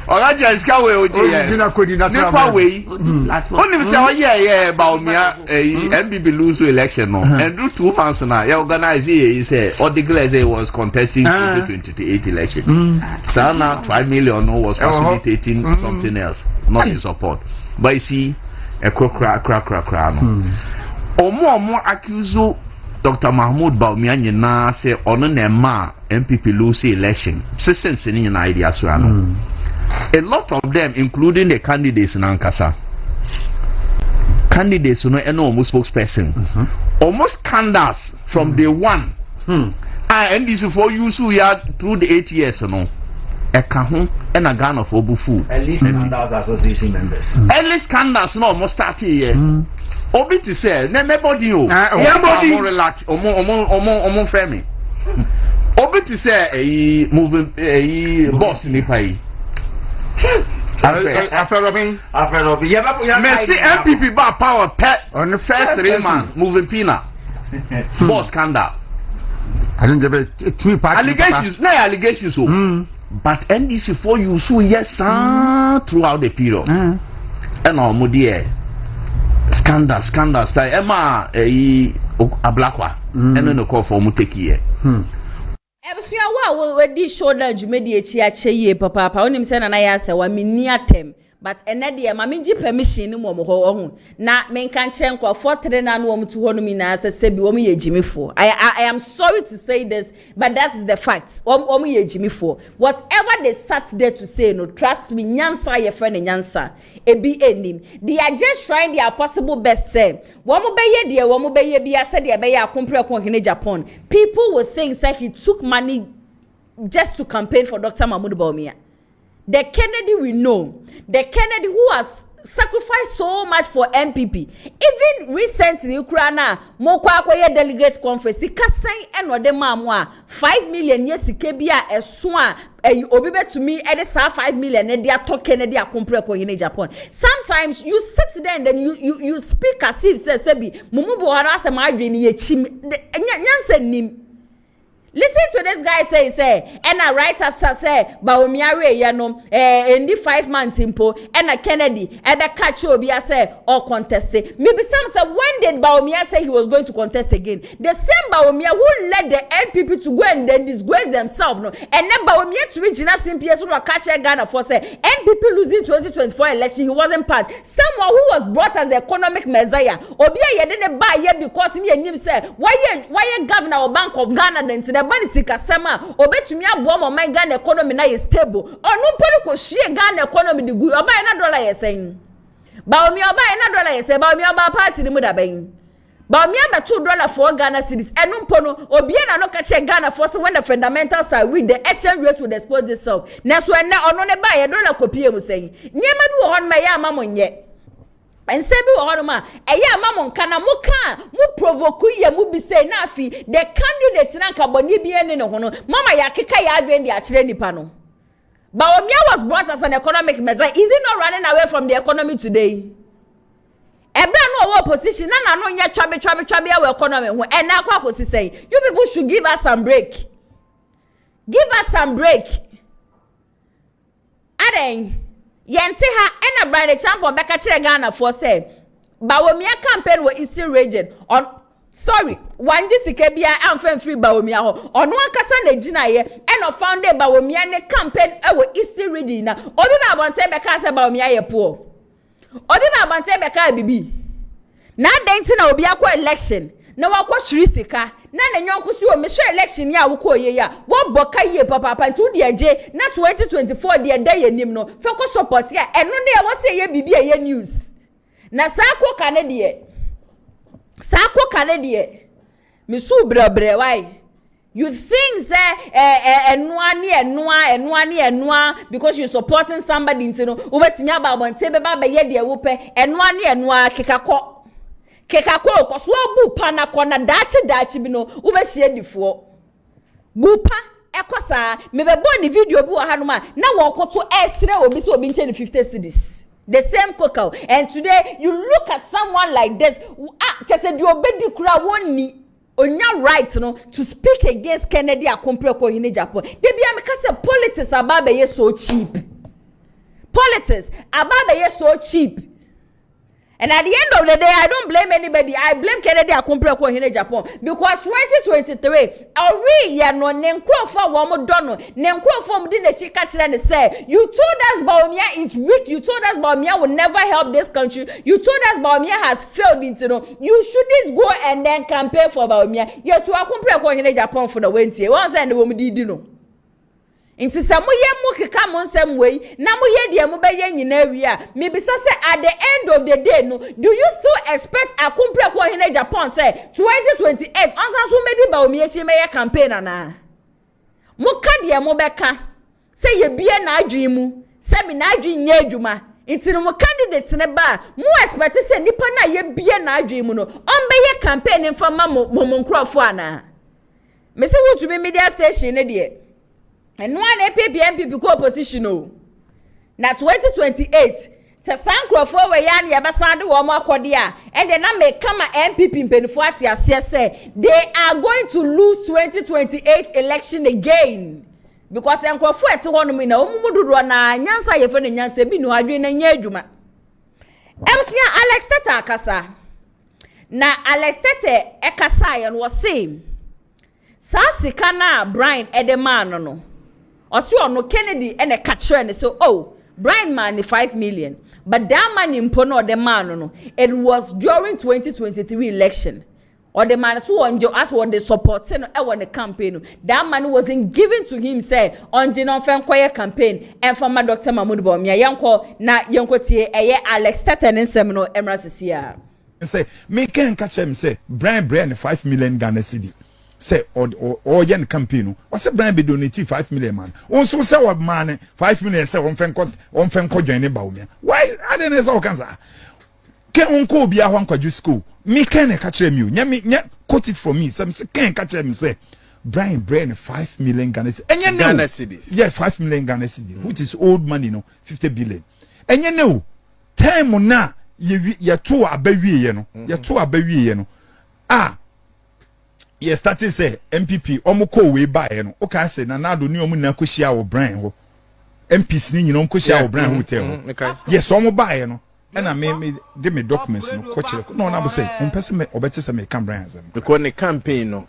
oga just ka we oji nipa we oni say oh yeah ba omia MBB lose election no and do 2 months now you organize he say or declare he was contesting 2028 election Sana 5 million no was facilitating something else not in support but you see a crack no omo accuse Dr. Mahmoud Bawumia nyina say ono na ma MPP lose election since ni na idea so ano a lot of them including the candidates in Ankasa candidates no almost spokesperson almost scandals from day one and this is for you so ya through the 8 years no eka ho and a Ghana for bufu at least scandals association members at least scandals no almost start here obi to say na everybody o everybody relax omo frame obi to say moving boss ni pai after Robin Messi MPP ba power pet on the first 3 months moving pina boss scandal I don't get it allegations but NDC for you so yes throughout the period and all dear scandal style Emma Ablakwa and no call for muteki Ebusia wa we di shoulder jumedi echi ache ye papa onim se na ya se wa mini atem but enede ma menji permission ni mo ho ohun na menka nche nkofo tere na no to ho no mi na se bi wo ye jimifo I am sorry to say this but that is the fact wo ye jimifo whatever they sat there to say no trust me nyansa ye friend nyansa ebi enim they are just trying their possible best say wo mo be ye bia se de be ye akompre kon hene Japan people will think say he took money just to campaign for Dr. Mahmoud Bawumia. The Kennedy we know, the Kennedy who has sacrifice so much for MPP. Even recently, Ukraine, Mokwa delegate conference, Kasen and Odemamwa, 5 million yes, Kebia, a swan, Obibe to me, and it's 5 million, and they are talking, and they are comparing in Japan. Sometimes you sit there and then you speak as if, says Sebi, Mumubu Arasa, my dream, ye chim, Yansen. Listen to this guy say, and I right after say, Baomiare, yano, in the 5 months impo, and a Kennedy, and a catch Obia say, or contested. Maybe some say, when did Baomia say he was going to contest again? The same Baomia who let the NPP to go and then disgrace themselves, no, and then Baomia to reach Ghana CPS who catch Ghana for say, NPP losing 2024 election, he wasn't passed. Someone who was brought as the economic messiah, Obia, you didn't buy yet because he and him said, why you governor or Bank of Ghana then to the Banisika Sama, Obetumi abom o my Ghana economy na is stable. Onu polo ko shie Ghana economy di good. Oba na dollar ye saying. Ba omi oba na dollar ye say, ba omi oba party ni mu da ben. Ba omi aba $2 for Ghana cedis. Enu mpono obi na no ka che Ghana for so when the fundamentals are weak, the exchange rate will expose itself. Na so na ono ne ba ye dollar kopie mu saying. Niema bi wo hon ma ya mamonye. And say be honor eya mamon kana muka mu provoke ye mu bi say na afi the candidate na kaboni bi ene ne hono mama ya keka ya adwen de akire nipa no Baomia was brought as an economic measure. Is he not running away from the economy today? Ebe no opposition na no nya twabe our economy ho and na kwa kosi say you people should give us some break. Give us some break. Aden Yente ha ena brand champion beka kire Ghana for say Baomia campaign were Eastern region on sorry wanje sike bia amfan free Baomia ho ono akasa na gina ye ena founded Baomia ne campaign e were Eastern region na obi ba bonte beka say Baomia ye po obi ba bonte beka bibi na denti na obi akwa election na wakwa shiri sika na nyonko si o me hwe election ya wukọ ye ya wo boka ye papa ntu de aje na 2024 de da ye nim no fe ko support ya eno ne ya wo se ye bibi ye news na sako kanadie me su brebre why you think say enua because you supporting somebody ntino obetimi ababonte be ba ye de wo pe enua kekako koso bu pa na kona dachi bi no ube hie difo bupa ekosa me be bo ni video bi wa hanuma na wo koto esre obi so obi nche ni 50 cedis the same cocoa and today you look at someone like this just say di obedi kura woni onya right no to speak against Kennedy akompre ko hine Japan de bia me ka say politics ababe ye so cheap And at the end of the day, I don't blame anybody. I blame Kennedy Akumpre in Japan because 2023, already no nenkrofa womo dono nenkrofa mudine chika chile say you told us Baomia is weak. You told us Baomia will never help this country. You told us Baomia has failed into no. You shouldn't go and then campaign for Baomia. You to Akumpre in Japan for the winter. Once and the woman did no. Inti samu ye mu keka mo nsem wei na mo ye de mo be ye nyina wi me bisa say at the end of the day no do you still expect Akumpre ko hine Japan say 2028 onsan so medi Baomia chi me ye campaign na mo ka de mo beka say ye bie na adwen mu say me na adwen nya adwuma inti no mo candidate ne ba mo expect say nipa na ye bie na adwen mu no on be ye campaign mfa ma mo nkrofo ana me say wo to be media station ne de and one MPP ko opposition o na 2028 se sankrofo we ya na yebasande wo mo akode a and then na me kama MPP mpenifo ate ase say they are going to lose 2028 election again because sankrofo ete hono mi na omumududo na nyansa ye fe na nyansa bi no adwen na nya adwuma emsia Alex Tete akasa na Alex Tete ekasa ye no say sasika na Brian Edemano no Osu no Kennedy and a catcher and so Brian man 5 million but that man in Pono the man no it was during 2023 election or the man who on as what they supporting the campaign that man wasn't given to him say on Jinon Fenkoye campaign and from my Dr. Mahmoud Bawumia yanko na yanko tie Alex Tete and seminar Emra Sisia say me can catch him say Brian 5 million Ghana cedi say or yen campaign was a brand be donate 5 million man also say what man 5 million say on fen join about me why I didn't say cancer can unko be a one kwaju school me can catch me nya quote it for me some can catch me say Brian brain 5 million Ghana cedis yeah 5 million Ghana cedis which is old money 50 billion and you know time na ye to abawie no ye to abawie no ye started say MPP omko we buy no o ka say na do ni omu na kohia wo Brian ho MPs ni nyino kohia wo Brian hotel yes omo buy no na me de me documents no ko kire no na bo say on person me obete say me can Brian azam because the campaign no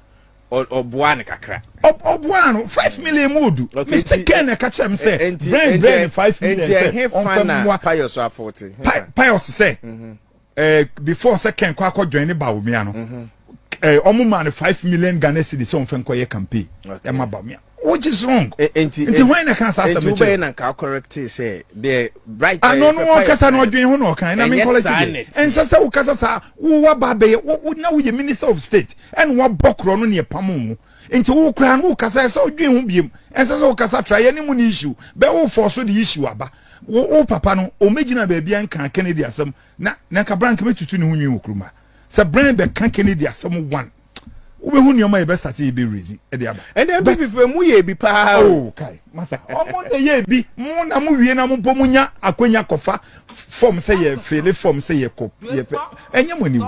obuan kakra obuan 5 million modu me second na catch am say Brian 5 million on Pius 40 Pius say before second kwa join ba wo me ano omo man 5 million Ghana cedis on fen koye campaign e ma ba me which is wrong enti when na can say me be na ka correct say the right no kasa no odwen ho no kan na me college en sasa wo kasa sa wo ba be wo na wo ye minister of state en wo bokro no ne pam enti wo kra no kasa sa odwen ho biem en sasa wo kasa try any mu ni issue be wo force the issue aba wo papa no o megina ba bia nkan Kennedy asem na ka brank metutu ne ho nwi okruma sa brand be kan Kennedy asem one ube hu nyoma e best ati be reason e de aba and then be mu ye bi pa kai masa omo na ye bi mu na mu wie na mu pomunya akwanya kofa form say ye fele form say ye kop ye pe enye moni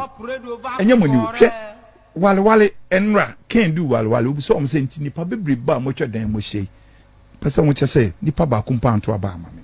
hwe wale enra can do wale obi so om say ntini pa bebre ba mo twa dan mo hye pesa mo che say nipa ba kumpa anto aba ama me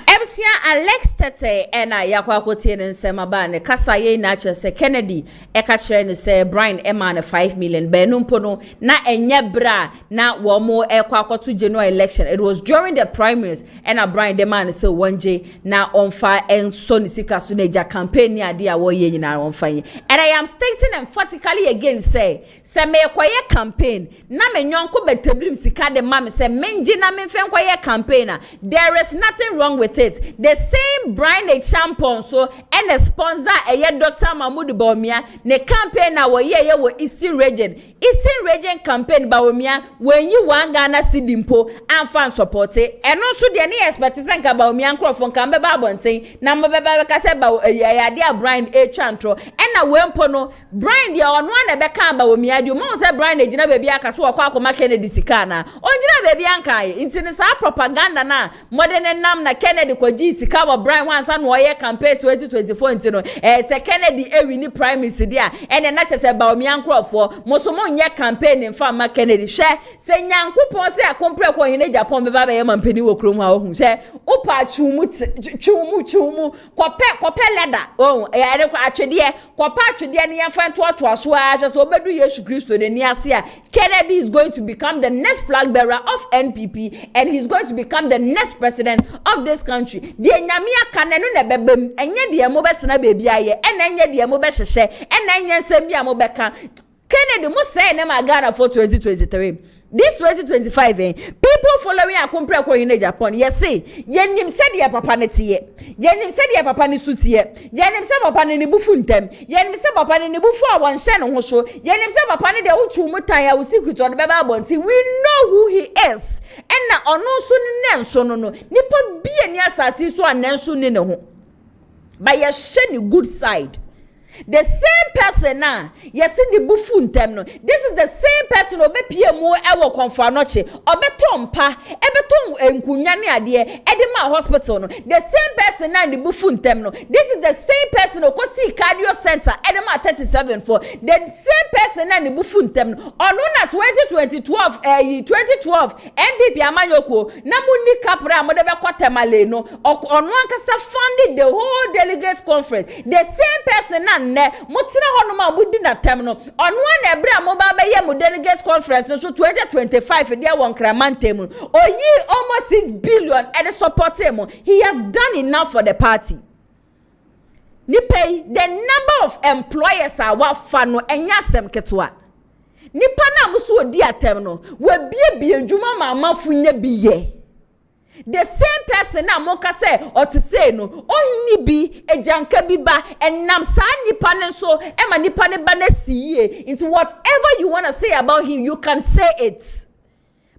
Ebsia Alex Tete ena yakwa kotie ne nsema ba ne kasa ye na che se Kennedy e ka kire ne se Brian Eman 5 million be no mpo no na enye bra na wo mo e kwa akoto general election. It was during the primaries ena Brian the man say wonje na onfa enso ni sika so na ja campaign ni ade a wo ye nyina onfa ye. And I am stating emphatically again say me ekoye campaign na me nyonko betabrim sika de ma me say menji na me mfe nkoye campaign na there is nothing wrong with it. The same Brian a champion so and a sponsor a Dr. Mahmoud Bawumia ne campaign na wo ye wo Eastern region campaign Bawumia when you want Ghana sidimpo and fan support it and also the any expect say nka Bawumia nkrofo nka mbeba abonten na mbeba ka say ya dia Brian a chantro and na wempo no Brian dia ono na be kan Bawumia di mo say Brian e gina baby aka so akwa akoma Kennedy sika na onjina baby anka intini sa propaganda na modern nam na Kennedy kwaji sika wa Brian wansa no ye campaign 2024 ntino se Kennedy ewini primaries dia ene na chese Bawumia nkrofo mosomo nye campaign mfa ma Kennedy hwe se nyankopon se akompre ko hene Japan beba be ye mampeni wo krom ha ohun hwe upa chumu kope leda ohun e ade ko atwede kopa atwede ne yemfa ntoto aso a so obedu Yesu Kristo ne ni ase a Kennedy is going to become the next flag bearer of NPP and he's going to become the next president of this country. De nyame aka ne no na bebem enye de mo betena bebi aye enye de mo be hyehye enye nsem bia mo beka Kennedy mo say na ma Ghana for 2023 this 2025 people following akompre ko in Japan yes say yenim said ye papa ne tie yenim said ye papa ne sutie yenim say papa ne bufu ntem yenim say papa ne bufu a won hye ne ho so yenim say papa ne de wuchu mutan ya secret o de beba abonti we know who he is and na ono so ne nso no nipa bie ni asase so anenso ne ho by ye hye ni good side. The same person na yes ni bufu ntem no this is the same person obepie mu ewo konfa noche obetompa ebetom enkunya ne ade edema hospital no the same person na ni bufu ntem no this is the same person okosi cardio center edema 37 for the same person na ni bufu ntem no onu na 2012 MPP amanyoko na muni kapra mo de be kotemale no onu ankasa funded the whole delegate conference the same person na ne mutina hono ma mudi na tem no onu na ebra mo ba be ye mo delegate conference so 2025 dia won kraman mu oyi almost 6 billion and support him he has done enough for the party ni pay the number of employers are wa fa no enya sem ketwa ni pa na muso odi atem no wa bie ndwuma ma amafu nya biye The same person na moka say or to say no only be a janka biba and nam sa nipa ne so e ma nipa ne ba na siye into whatever you want to say about him you can say it.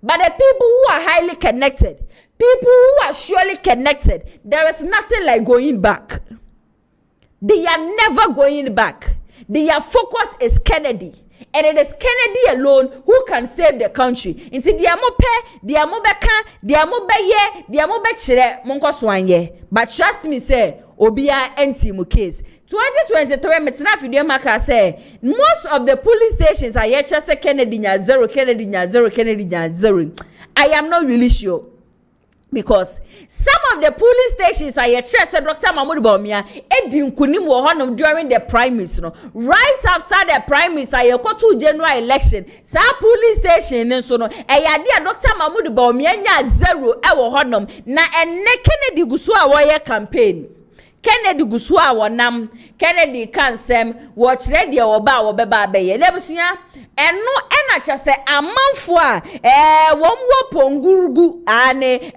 But the people who are highly connected, people who are surely connected, there is nothing like going back. They are never going back. Their focus is Kennedy. And it is Kennedy alone who can save the country. Into the amope, the amobeka, the amobeye, the amobechire, monko swanye. But trust me, say, Obia anti mu case. 2023, metina video maka say, most of the police stations are yet just Kennedy nya zero, Kennedy nya zero, Kennedy nya zero. I am not really sure. Because some of the police stations are yet said Dr. Mahmoud Bawumia Edin Kunim were during the primaries. No? Right after the primaries, I got to general election. Some police station so no. Dear Dr. Mahmoud Bawumia nya zero ewo honum na enne Kennedy Gusua wire campaign. Kennedy Gusua wanam Kennedy kansem watch ready oba obeba beye lebusia eno enacha se amanfo a womwo pongurugu ane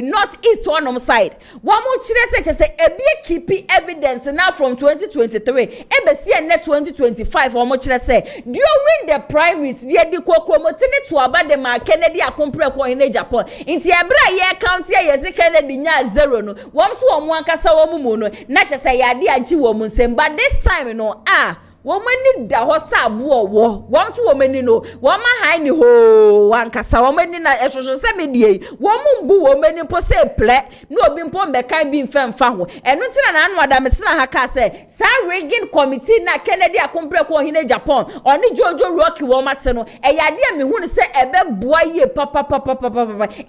north east one side womo chire se ebie keep evidence now from 2023 ebesi ene 2025 womo chire se during the primaries ye di kokromotini to aba de ma Kennedy akompre ko in Japan inti ebra ye county ye se Kennedy nya zero no womso womo ankasa womo no na che say yade agi wo munsem but this time no womani da ho saabo wo womso womani no woma hai ni ho wankasa womani na ehwohwo se medie womumbu womani po se ple no obi mpo mbeka bi mfemfa ho eno ntina na anu adam tina ha ka se sa rigging committee na Kennedy akompre ko hine Japan oni Jojo Rocky wo mate no yade a me hu se ebe boa ye papa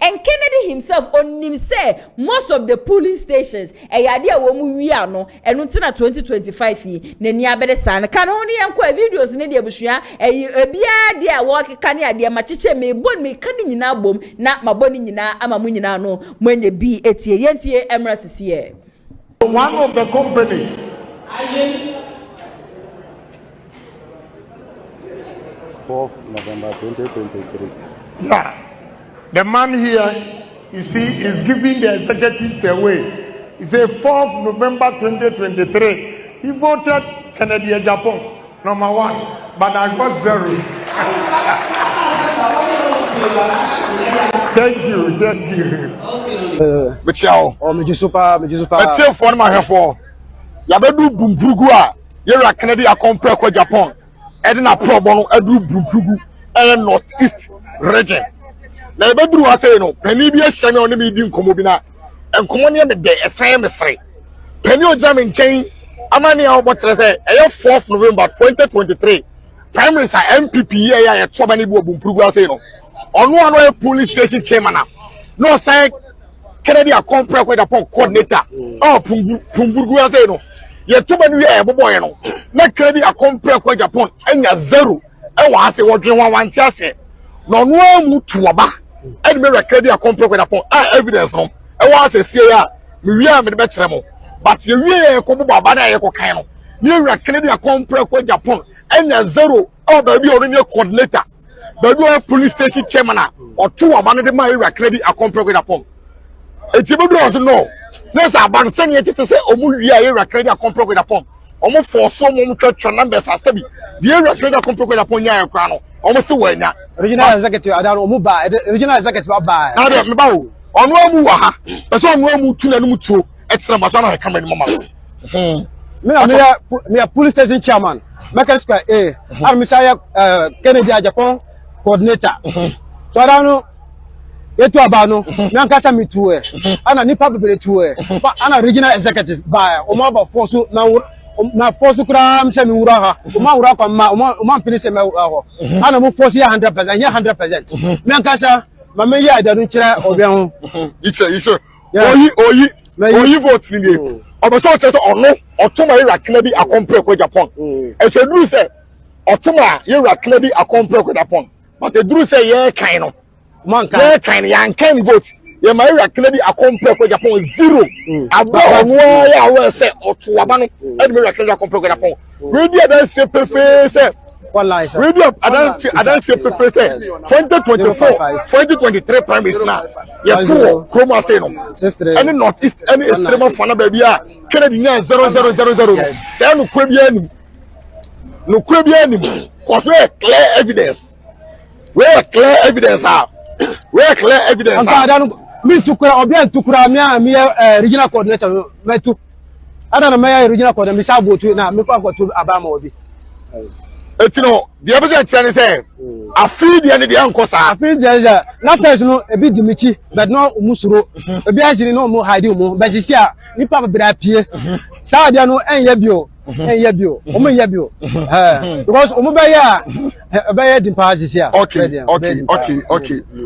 and Kennedy himself onim say most of the police stations yade a wo mu wi ano eno ntina 2025 yi na ni abede san Only yanko videos ne de busua ebia de a work kan ya de machiche me bon me kan nyina bom na maboni nyina ama mu nyina no mwenye bi etie yentie emra sisiye. One of the companies 4th November 2023. Yeah, the man here you see is giving the executives away. He said 4th November 2023 he voted Kennedy Japan, number 1, but I got 0. Thank you. Michelle. Oh, Mijisupa. Let's say for my for. Yabedu Bumbugu, you're a Kennedy compare for Japan. Edna Probono, Edu Bumbugu, and Northeast region. Nabedu was saying, Penibia Shami on the medium Comobina, and Commonium the day, a famous say. Penio Jamin chain. Amani what say 4th November 2023 primaries are MPP ya Chobani Bumpugu say no on one police station chairman no say Kennedy a compare with upon coordinator oh Pumbugu say no ye Chobani ya boy no na Kennedy a compare with Japan enya 0 e wa say what one say no mu to aba e me Kennedy a compare with upon evidence no e wa say see ya me wi am de betremo. But you really come baba na yeko kan no you Kennedy a compare ko Japan enya 0 oh baby only coordinator baby police station chairman or 2 aba no de ma you Kennedy a compare ko Japan etibedu no let's aban send it to say omu wi you Kennedy a compare ko Japan omu for so mo twatwa numbers asabi the you Kennedy a compare ko Japan nya ekra no omu se wanya original executive adan omu ba original executive ba na de me ba wo onu amu wa ha person onu amu tu na nu tuo extra masana come in mama me a police station chairman Michael Square I'm Messiah Kennedy Japan coordinator so I don't know yetu abano me ankasa me tu ana nipa bebere tu ana regional executive ba o ma ba force na force kura am se me wura ha o ma wura kwa ma o ma mpini se me ho ana mo force ya 100% ya 100% me ankasa ma me ya da no kire obian ho it's oyi vote ni oboso cheso ono otuma ira Kennedy a compare ko Japan e se duru se otuma ira Kennedy a compare ko Japan but e duru se ye kan no man kan ye kan yan kan vote ye ma ira Kennedy a compare ko Japan 0 aba ono ya we se otuaba no e me ira Kennedy a compare ko Japan we dia da se pefe se Radio up. I don't say 2024, 2023 primaries now. Yeah, two chroma say no. Any northeast, any extreme fana baby. Kennedy 0000. Say no Caribbean. No Caribbean. Cause we clear evidence. Where clear evidence are. Where clear evidence are. Me to kura me regional coordinator me too. I don't know my regional coordinator me say to na me go to Abama obi. You know, the opposite thing is saying, I feel the end of the uncle. I feel the not first no a bit dimichi, but no musuro. A bit actually no more hiding more, but she ni papa be appear. Sadia no en yebio, omo yebio. Because omo be ya di pass here. Okay.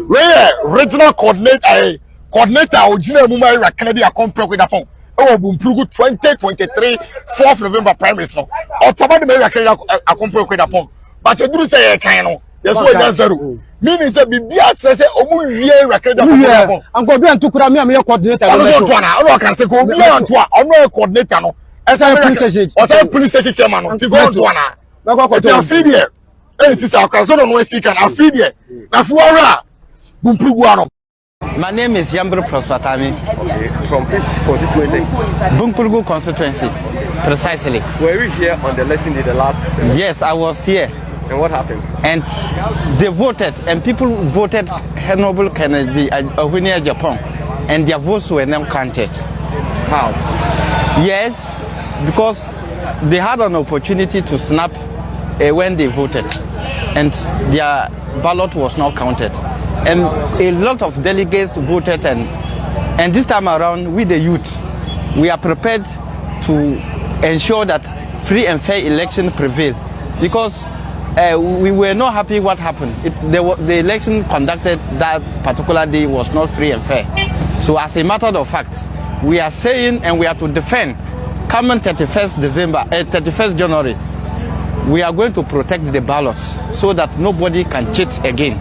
Where regional coordinator original mumma Kennedy a compare with upon. Oh, Bumprugu 2023 4th November primaries no. Or somebody may a compare with upon. But you do say a kind. Yes, what zero. Meaning say bibia say omu wie record upon. Uncle Ben to kura me coordinator. I don't can say go be on to a coordinator no. As I police station chairman no. Ti go on to ana. Na feed here. Eh sister akaso no see can I feed here. Na fuara Bumprugu ano. My name is Yambro Prospertami. Okay, from which constituency? Bumpurgu constituency, precisely. Were you here on the election day the last? Yes, I was here. And what happened? And they voted, and people voted Honorable Kennedy Agyeman Japan, and their votes were not counted. How? Yes, because they had an opportunity to snap when they voted, and their ballot was not counted. And a lot of delegates voted, and this time around, we the youth, we are prepared to ensure that free and fair election prevail, because we were not happy what happened. The election conducted that particular day was not free and fair. So as a matter of fact, we are saying and we are to defend coming 31st January, we are going to protect the ballot so that nobody can cheat again.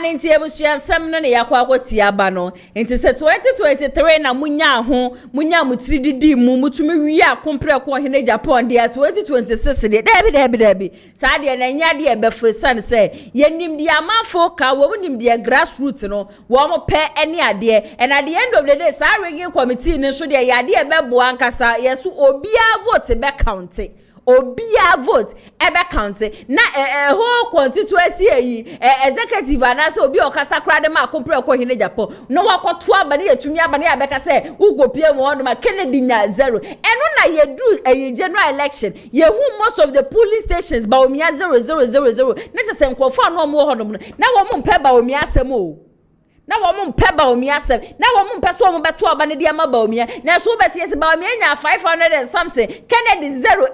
Inti ebusia nsem no ne yakwa akwoti aba no inti se 2023 na munya mutiri didi mu mutumi wi akompre ko hene Japan dia 2026 de debi sa de na nya de ebefosan se yenim de amafo ka wo nim de grassroots no wo mo pe ene ade and at the end of the day sa rigging committee ne so de ya de ebebo ankasa yeso obia vote be count obia vote ebe count na whole constituency yi executive anase obi okasa kra de ma compare ko hine Japan no wakoto abane yetumi abane abeka se ugopie mo no ma Kennedy nya zero eno na yedu general election ye hu most of the polling stations ba omia 0000 na just enkofo no mo ho no na wo mo mpe ba omia asem o na wo mo mpe ba omia asem na wo mo mpe so mo beto abane de ama ba omia na so betie se ba omia nya 500 and something Kennedy zero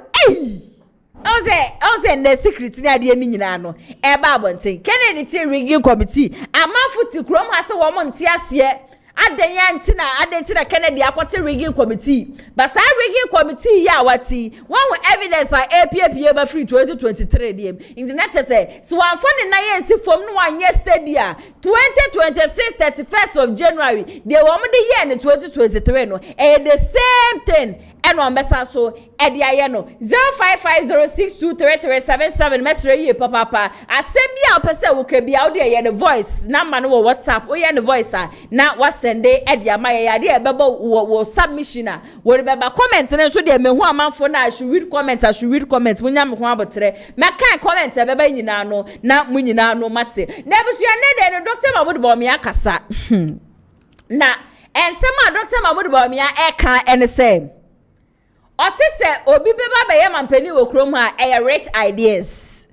Oze the secret ni ade ni nyina no e ba abonten Kennedy ti rigging committee amafu ti krom ha se wo mo nte ase adentina Kennedy akwate rigging committee but sa rigging committee ya wati one evidence APPA ba free 2023 dem international say so one phone na yensi fom no one yesterday 2026 31st of January they wo mo de year in 2023 no the same thing and one besa so edi aye no 0550623377 mesre ye papa asembia opese wo ka bia wo de ye the voice number no WhatsApp wo ye the voice na wasende edi amaye ya de ebebo wo submission wo de beba comment ne so de mehu amanfo na I should read comment munya me ho abotre me kan comment ebeba nyina no na munyina no mate na ebusua ne de no Dr. Mahmoud Bawumia akasa na ensema Dr. Mahmoud Bawumia eka ene say Osise obi beba be ye mampani wo krom ha rich ideas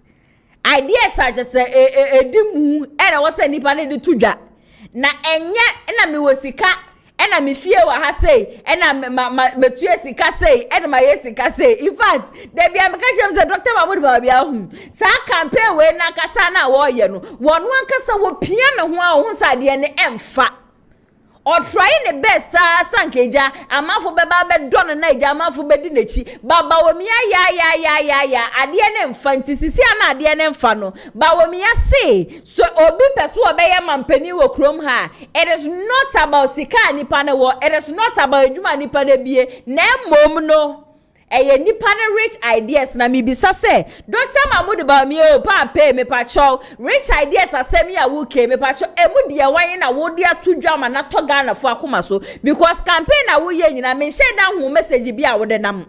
such as edimu na wo se nipa ne de tudwa na enye na me wosika na me fie wa ha sei na metue sika sei na ma ye sika sei in fact there be am ka chem say Dr. Mahmoud Bawumia hu sa campaign we na kasa na wo ye no wonu ankasa wo pia ne ho a wo sa de ne emfa or trying the best sankeja amafo beba be don na eja amafo bedi nechi Bawumia ya ade ne mfa ntisisi ana ade ne mfa no Bawumia say so obi peso obeye mampani wo krom ha it is not about sika nipa ne wo it is not about eduma nipa ne bie na mom no eye nipa ne rich ideas na me bisa say Dr. Mahmoud Bawumia o pa pay me pa chow rich ideas asemi a wo ke me pa chow emu de wan na wo de atudwa ma na to Ghana fo akoma so because campaign na wo ye nyina me share down hu message bi a wo de nam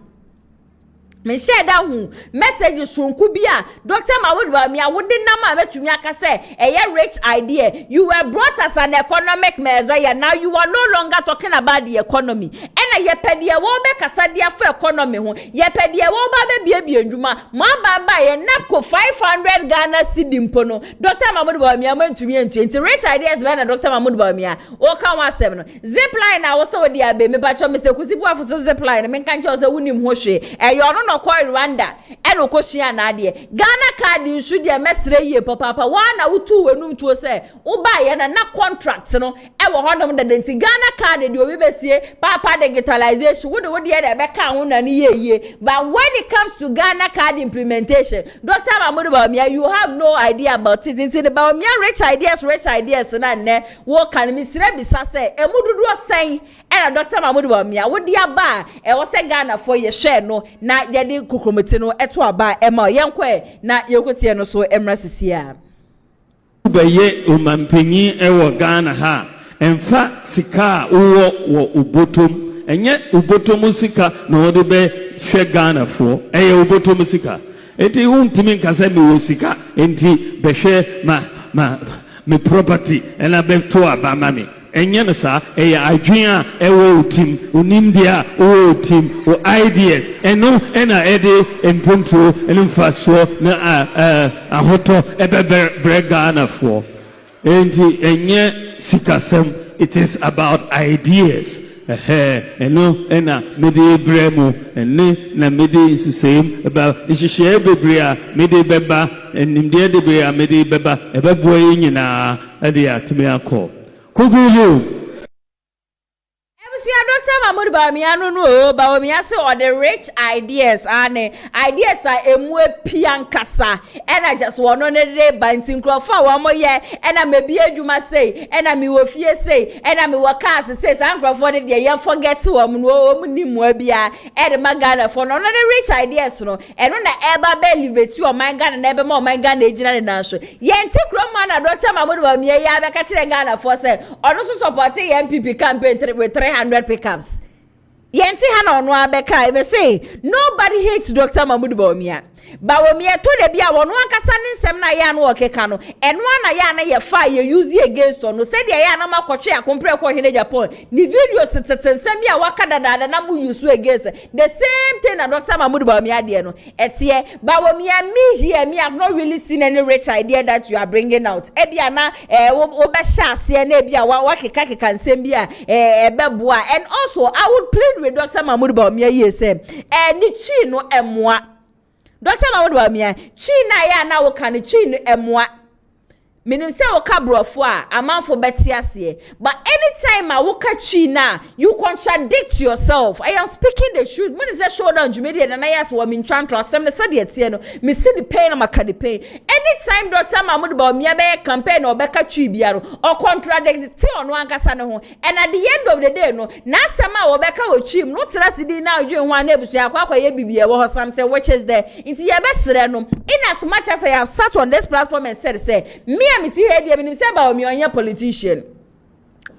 me share down hu message sunku bi a Dr. Mahmoud Bawumia wo de nam a betumi aka say eye rich idea you were brought as an economic measure now you are no longer talking about the economy ena ye pede wo be kasa dia for economy ho ye pede wo ba be bie ndwuma ma ba ye napko 500 Ghana cedi mpono Dr. Mahmoud Bawumia mantumi entu rich ideas be na Dr. Mahmoud Bawumia o kan wa sem no zipline na wo so wo dia be me ba cho Mr. Kusibu afuso zipline me kan che wo so wunim ho hwe yo no no kwa Rwanda eno koshia na ade Ghana card nsu dia mesre ye papa wa na wutu wenum tuo se wo ba ye na contract no e wo hodom da denti Ghana card de obi besie papa digitalization wo de ye be ka ho na ni ye but when it comes to Ghana card implementation Dr. Mahmoud Bawumia you have no idea about it into the Bawumia rich ideas na ne wo kan misre bisa se emududu osen era Dr. Mahmoud Bawumia wo dia ba e wo se Ghana for ye share no na ye de kokromete no eto aba e ma yenkwe na yekotie no so emra sisia ubaye umampenyi ewo Ghana ha emfa sika wo ubotom enye ubotom sika na wo de be hwe Ghana fo eye ubotom sika enti untimi nkasa mi wo sika enti be hwe me property ena be to aba mami enye no sa eye adwen a ewo utim unindia o utim o ideas eno ena ede emponto enfaso na ahoto ebe Ghana fo enti enye sikasem it is about ideas eno ena mede bremu ene na mede sisem about ishishie bebria mede beba enimde de bebria mede beba ebebo nyina ade atime akọ Kugulu Dr. Mahmoud Bawumia no Bawumia say all the rich ideas ane ideas are emwe piankasa ena just one on the banting crofo wa mo ye ena mebi adwuma say ena me wo fie say ena me wo cars say san crofo de ye forget wo no ni mu abia e de magana for no the rich ideas no eno na eba be elevate o man Ghana na ebe ma o man Ghana ejina na so ye nti kroma na Dr. Mahmoud Bawumia ya be ka kire Ghana for say ono so support ye MPP campaign with 300 pickups. Yenti hana ono abeka ebe say nobody hates Dr. Mahmoud Bawumia. Bawumia to de bia wono ankasa ne nsem na ya na okeka no eno na ya na ye fa ye use against no said ya na makotwe akompre ko hene Japan ni video nsem ya wakada dada na mu use against the same thing na Dr. Mahmoud Bawumia de no etie Bawumia me here me have not really seen any rich idea that you are bringing out e bia na wo be sha ase na bia wakeka nsem bia beboa. And also I would plead with Dr. Mahmoud Bawumia here say ni chi no emoa Dr. Mahmoud Bawumia chi na ya na wo kan chi no emoa menim say wo ka brofo a amanfo beti ase but anytime a wo ka chi na you contradict yourself. I am speaking the truth. Menim say show down Jumedi na yes wo min twantro asem ne said etie no me see the pain na maka the pain anytime Dr. Mahmoud Bawumia be campaign or be ka chi bia no or contradict ono ankasa ne ho and at the end of the day no na asema wo be ka wo chi no trust di na odwen ho na ebusu akwa ye bibie wo something which is there inti ye be sere no in as much as I have sat on this platform and said say me miti head me say Bawumia onye politician.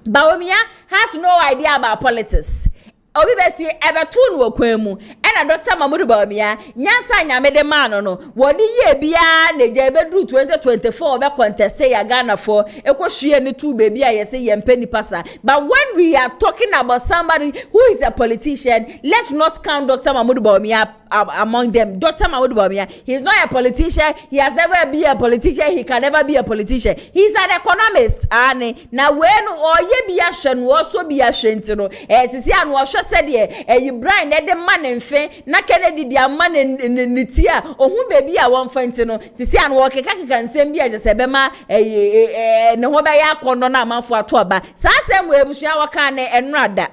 Bawumia has no idea about politics. Obi besi evetun wo kwemu ena Dr. Mahmoud Bawumia nyansa nyame de man no wodi ye bia na je bedru 2024 be contest ya Ghana for ekohwie ni tu baby a yese ye mpani pasa. But when we are talking about somebody who is a politician, let's not count Dr. Mahmoud Bawumia among them. Dr. Mahmoud Bawumia, he is not a politician. He has never been a politician. He can never be a politician. He is an economist. Ane na when oye bia hwe no so bia hwe no sisi anu said ye Brian de man enfe na Kennedy dia man niti a ohun baby a won fanti no sisi an wo keka nsem bia je se be ma ne ho be ya akondo na amanfo ato aba sa asem we ebusua waka ne enrada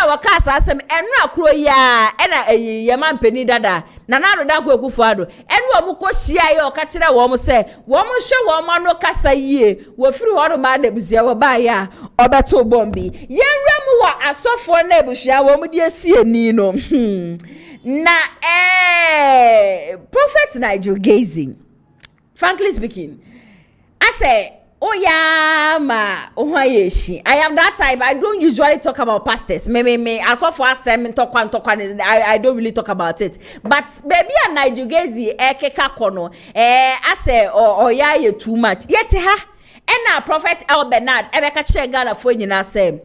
waka sa asem enra kro ya ena ye man pani dada na na roda ko ekufu ado enu omu ko hia ye o ka kire wo mu se wo mu hwe wo mano kasa yie wo firi ho do ma da busua wo ba ya obeto bombi yenra mu asofo na ebushia wo mu die sie ni no na Prophet Nigel gazing. Frankly speaking, I say, oh yeah, I am that type. I don't usually talk about pastors. Me. As for talk one. I don't really talk about it. But baby, and Nigel gazing, keka kono. I say, oh yeah, you too much. Yet ha. And now Prophet Elbernard, Ebeka Chegana for you say,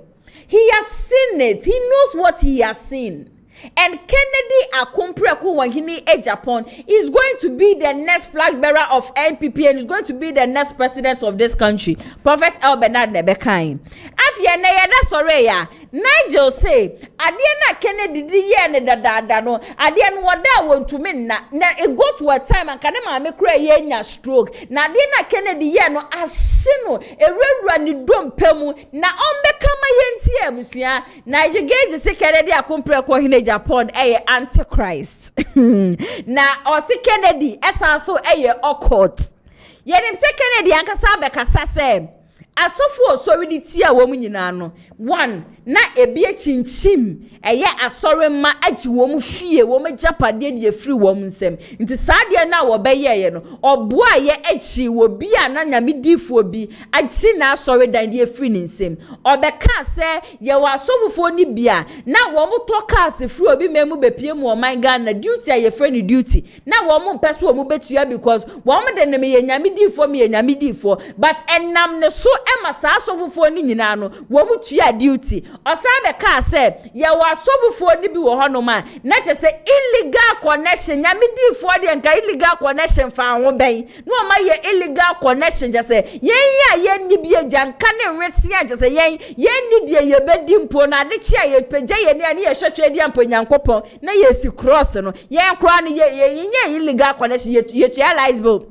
he has seen it. He knows what he has seen. And Kennedy Akumpreku Wangini Japan is going to be the next flag bearer of NPP and is going to be the next president of this country. Prophet Elbernard Nebekain. Afia Nayada Soreya, Nigel say, Adiana Kennedy the da no, Adian wada want to mean na it go to a time and Kanema make yenya stroke. Nadiana Kennedy no asino, a rani drum pemu, na ombekama yenti ebusia, Nigel Gaze say Kennedy Akumpreku Japan antichrist na osi Kennedy esanso occult yenim se Kennedy ankasa bekasa se asofu osori di tia wo mu nyina no one na ebie chinchim asori ma agi wo mu fie wo mu japade de free wo mu nsem nti saade na wo beye no oboa ye achi wo bia na nyamedifo bi agi na asori dan de free ni nsem obeka se ye wa asofufo ni bia na wo mu toka se free obi memu bepie mu o my God na duty ye free ni duty na wo mu pese wo mu betua because wo mu de ne me ye nyamedifo but enam ne so ema sa asofufo ni nyina no wo mu tua duty osabe ka say ye wa asofufo ni bi wo hono ma na che say illegal connection nyamedifo de nka illegal connection fa ho ben no ma ye illegal connection je say ye ni bi ejanka ne nwesi a je say ye ni de ye bedi mpo na de chia ye peja ye ne ye hwehwe de ampo nyankopon na ye si cross no ye nkra no ye illegal connection ye realize bo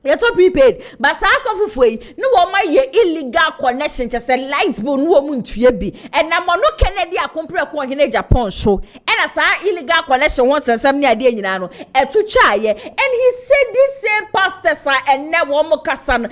you to prepaid but as of way no one ye illegal connection just a light bill no one to be and na no Kennedy Akumpreku in Japan show and as illegal connection once and some near the no to try and he said this same pastor sir and never mokasan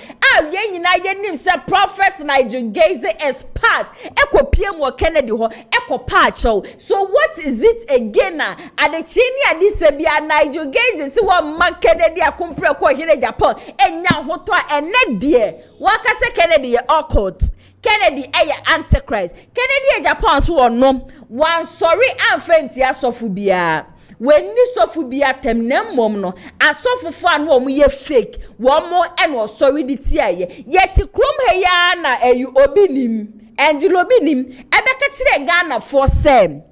ye nim say Prophet Nigel Gaze is part eko PM or Kennedy ho eko pacho so what is it again at the chini this be Nigel Gaze see what man Kennedy Akumpreku in Japan enya hoto ene die waka se Kennedy occult Kennedy antichrist Kennedy Japan so onom wan sorry amfenti asofu bia when ni sofu bia temnem mom no asofu fa no omu ye fake wo mo eno sorry di tiaye yeti krom he ya na obinim Angelo obinim ebeka kire Ghana for sem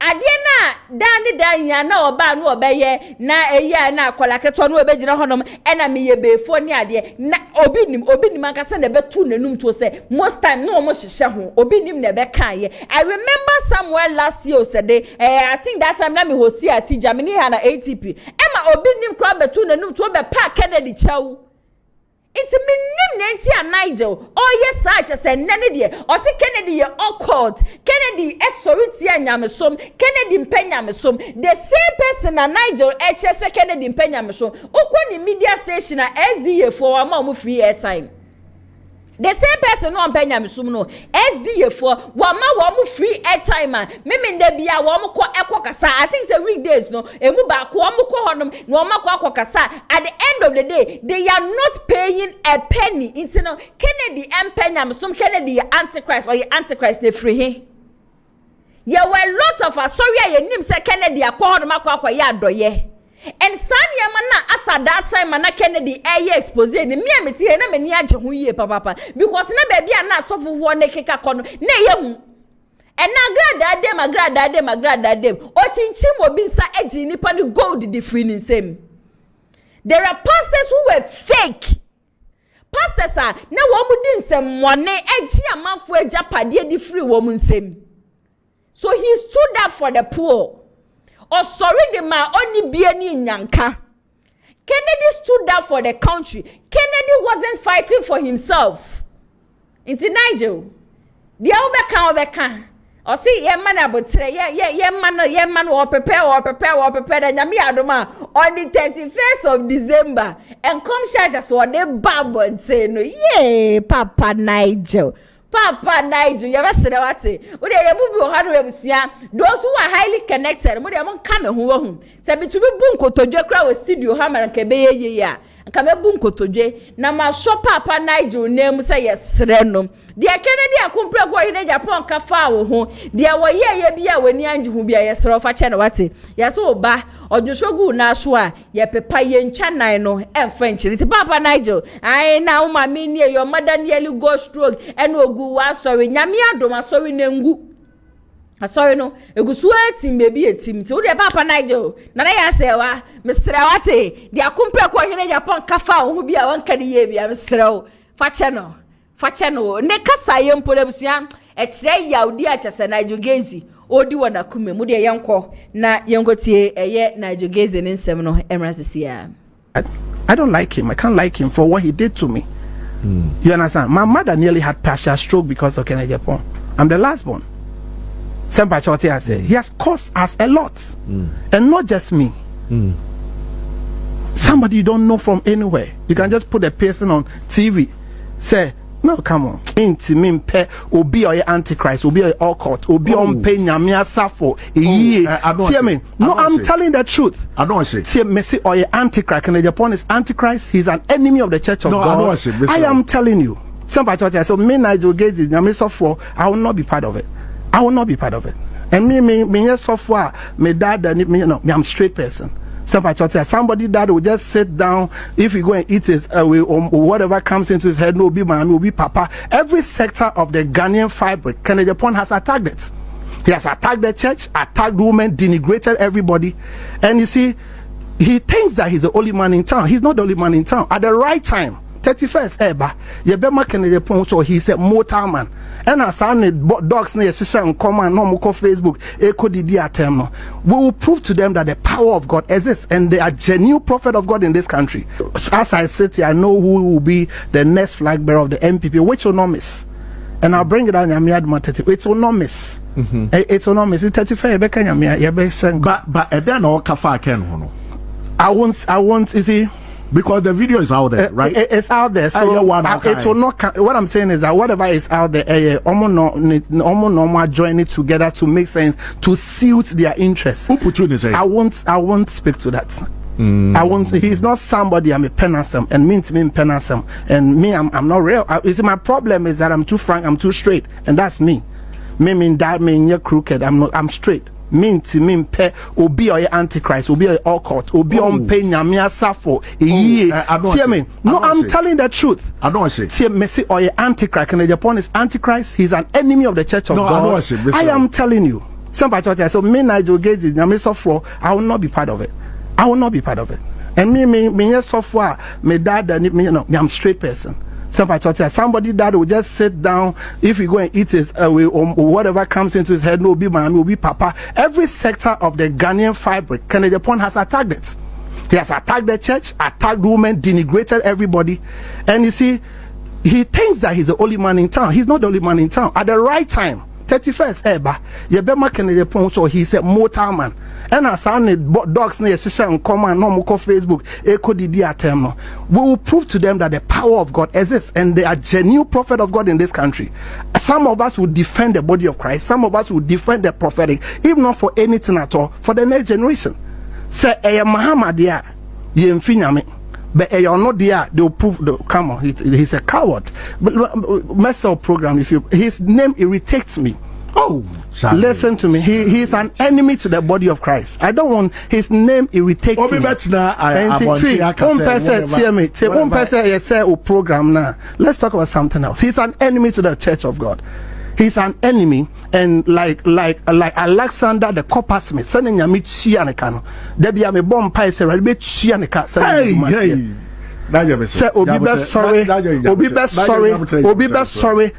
Adiena dan ya na oba no obeye na na akolaketo no obegina honom ena meye befo ni ade na obinim ankasa na betu nanum to say most time no mo hihye ho obinim na be kan ye I remember somewhere last year said I think that time na me hosi ati Germany na ATP ema obinim kra betu nanum to be pa Kennedy chaw it's a Nigel. Oh yes, I just said Kennedy. Or say Kennedy occult. Kennedy sorry Nyamesom. Kennedy Penyamesom. The same person a Nigel HS Kennedy Penyamesom. Okoni media station a SDA for a mom free airtime. The same person no Penyamesom no SDA for wama free airtime. Mimi ndebia wama ko ekokasa. I think say weekdays no. Emu ba ko wama ko honom no wama ko akokasa. At the end of the day, they are not paying a penny. It's no Kennedy and Penyamesom Kennedy antichrist or antichrist they free he. There were a lot of us sorry ye nim say Kennedy akwa honom akwa ya doye. And Sanya mana asa that time mana Kennedy expose ni me ameti na me ni age ho yie papa because na baby na asofo na keka kono na ye and na grada dem o chinchim obi nsa agi nipa ni gold di free ni same. There are pastors who were fake. Pastors are na wo mu di nsem mone agi amanfo agapade di free wo mu nsem. So he stood up for the poor. Oh, sorry, the man only be any nyanka. Kennedy stood up for the country. Kennedy wasn't fighting for himself. Into Nigel. The Obeka. Or see, ye man about ye man will prepare. And Yami Adoma on the 31st of December. And come share just what they babble and say, no, yay, Papa Nigel. Papa Nigel, you ever said what? Would you move your those who are highly connected, would you come home? Say to be bunko to your crowd with studio hammer and kebe ya. And come bunko to J. Now my shop Papa Nigel name say yes, Reno. Dear Kennedy, I couldn't break what you need upon Kafa home. Dear way ye be when Yanji who be a yes of a channel what yes, oh, ba or you show good Nashua, ye papa yen chana no and French. It's Papa Nigel. I now my mean your mother nearly go stroke and no good sorry. Yamia do my sorry nengu. Sorry no, a good sweating baby a team to the Papa Nigel. Nana say wa Mr. Awate, the accompany what you need upon Kafa who be a one candy Mr. Fachano. Fachano, Nekasa yam Polebusian, a tray yaudi at a Nigel Gazy, or do one a cume, Mudia Yanko, na Yangotie, a year Nigel Gazy in seminal Emrasia. I don't like him. I can't like him for what he did to me. You understand? My mother nearly had partial stroke because of Kennedy Japan. I'm the last born. I say he has cost us a lot, and not just me. Somebody you don't know from anywhere. You can just put a person on TV, say, no, come on. Pe obi or antichrist, obi or occult, obi on pay nyamia safo. See me? No, I'm telling the truth. I don't say. See Messi or antichrist. Kennedy Japan is antichrist. He's an enemy of the Church of God. I am telling you. Somebody so me Nigel Gazy nyamia safo. I will not be part of it. I will not be part of it. And me so far, me dad, me I'm straight person. Somebody that will just sit down. If you go and eat his whatever comes into his head, no be man, no be papa. Every sector of the Ghanaian fabric, Kennedy Japan has attacked it. He has attacked the church, attacked women, denigrated everybody. And you see, he thinks that he's the only man in town. He's not the only man in town. At the right time, 31st Eba, Yebema Kennedy Japan, so he's a mortal man. And as I dogs near Sisha command no more Facebook, echo the we will prove to them that the power of God exists and they are genuine prophet of God in this country. As I sit here, I know who will be the next flag bearer of the MPP, which will not miss. And I'll bring it down. It will not miss. It will not miss. It's 35. But then all kafa ken hono. I won't. You see. Because the video is out there, right? It's out there. So it will not. What I'm saying is that whatever is out there, almost join it together to make sense, to suit their interests. Who put you in the say? I won't speak to that. I won't. He's not somebody. I'm a penasem, and me to me penasem, and me I'm not real. You see, my problem is that I'm too frank. I'm too straight, and that's me. Me mean that mean you're crooked. I'm not. I'm straight. Mean pe obi or antichrist, obi or occult, obi on pay nyamia safo. See me? No, I'm telling the truth. I don't say. See Messi or antichrist. Kennedy Japan is antichrist. He's an enemy of the Church of God. I am telling you. Somebody so me Nigel Gazy nyamia safo. I will not be part of it. I will not be part of it. And me software, me dad, me I'm straight person. Somebody that will just sit down. If you go and eat his whatever comes into his head, no be man, no be papa. Every sector of the Ghanaian fabric, Kennedy Japan has attacked it. He has attacked the church, attacked women, denigrated everybody. And you see, he thinks that he's the only man in town. He's not the only man in town. At the right time, 31st Eba, Yebema Kennedy Japan, so he's a mortal man. And as I dogs near Sisha and command no more Facebook, echo the diatem. We will prove to them that the power of God exists and they are genuine prophet of God in this country. Some of us will defend the body of Christ, some of us will defend the prophetic, if not for anything at all, for the next generation. Say Muhammad ya me. But you're not there, they'll prove come on, he's a coward. But mess up program, if you his name irritates me. Oh, listen to me. He's an enemy to the body of Christ. I don't want his name irritates me. Program now. Let's talk about something else. He's an enemy to the Church of God. He's an enemy, and like Alexander the coppersmith, sending ya meet Sianekano. Debbie am a bomb pie, say, say obi best sorry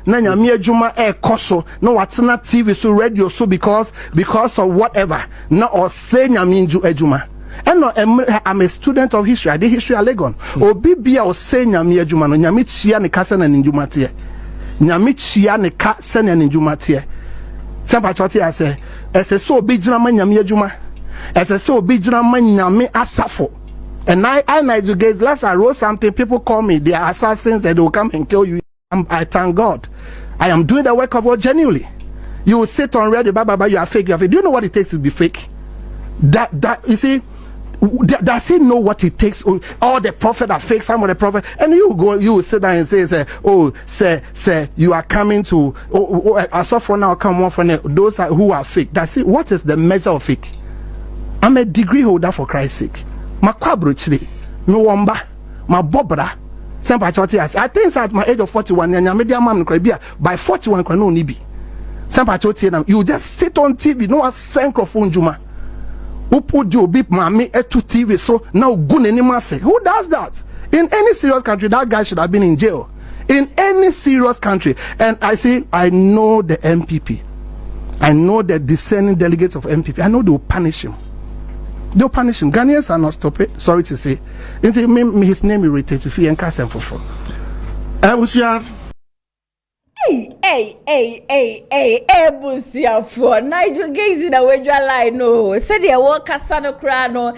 nanya mi adwuma koso no watena TV so radio so because of whatever na or say nyame nju adwuma. And no, I'm a student of history. I did history at Legon. Obi bia o say nyame adwuma no nyame tia ne kasa na njuma tie. Nyame tia ne ka se na njuma tie. Samba choti ase so obi gina ma nyame adwuma. So obi gina ma nyame asafo. And I Nigel Gazy, last I wrote something, people call me, they are assassins, and they will come and kill you. I thank God. I am doing the work of God genuinely. You will sit on read the Bible, you are fake, you are fake. Do you know what it takes to be fake? That you see, does he know what it takes? All the prophet are fake, some of the prophet, and you will sit down and say, oh, say, you are coming to, I saw for now, come on for now, those who are fake. That's it. What is the measure of fake? I'm a degree holder for Christ's sake. My kwabrochli, my wamba, my bobra. I think at my age of 41, by 41, I know Nibi. You just sit on TV, no microphone juma. Who put you beep mommy to TV so now good anymore say? Who does that? In any serious country, that guy should have been in jail. In any serious country. And I know the MPP. I know the discerning delegates of MPP. I know they will punish him. They'll punish him. Ghanaians are not stop it. Sorry to say. His name irritated if he and cast them for. Hey, Busia for Nigel Gaze in a way line. No, said ye walk a son of crano.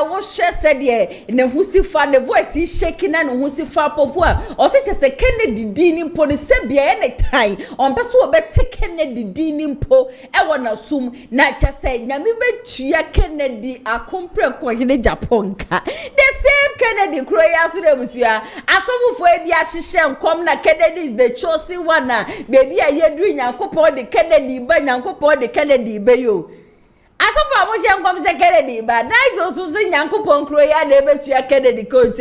What she said ye in a whoosy fan, the voice is shaking and whoosy far popua, or such as a Kennedy Dean in Polisebia any time on Basso bet Kennedy Dean in Po. I want to assume not just say Yamibe Chia Kennedy a compre in Japonka. The same Kennedy Croyas, Monsieur. As of for a Yashishan come na Kennedy is the chosen one. Baby, I hear doing Yanko the Kennedy, but Yanko the Kennedy Bayo. As of how much young comes a Kennedy, but Nigel Susan Yanko Croya, never to your Kennedy coat,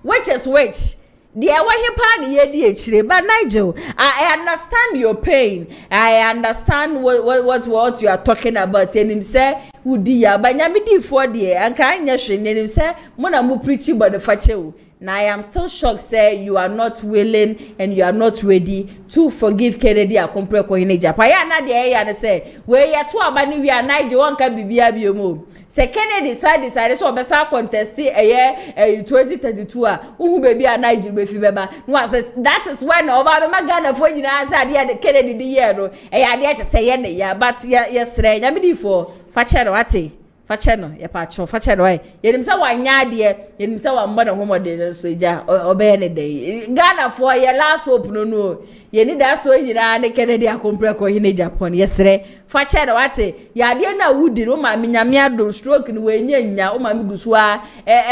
which is which. Dear, what you party, DHD, but Nigel, I understand your pain. I understand what you are talking about. And him say, would dear, but Yamidi for dear, and kind nation, and him say, Mona mu preaching by the facho. Now I am still shocked, say you are not willing and you are not ready to forgive Kennedy a compre ko in Japan. Ya na de ya say, we ya to abani we are Nigel one can be biomo. Say Kennedy decided so obesa contest 2032 who baby a Nigel be fi beba. No says that is when over be Ghana for nyina say the Kennedy the year no. E ya de say ye ne ya but yes re nyamedi for fachere wate. Facheno ye pacho facheno ai yenimsa wanya de yenimsa wa mbona homode so ja obe ne dey Ghana for ye last hope no ye ni da so nyina ne Kennedy akompre ko hine Japan yesre facheno wate ya de na wudi no ma nyame adom stroke ni we nya o ma migusu a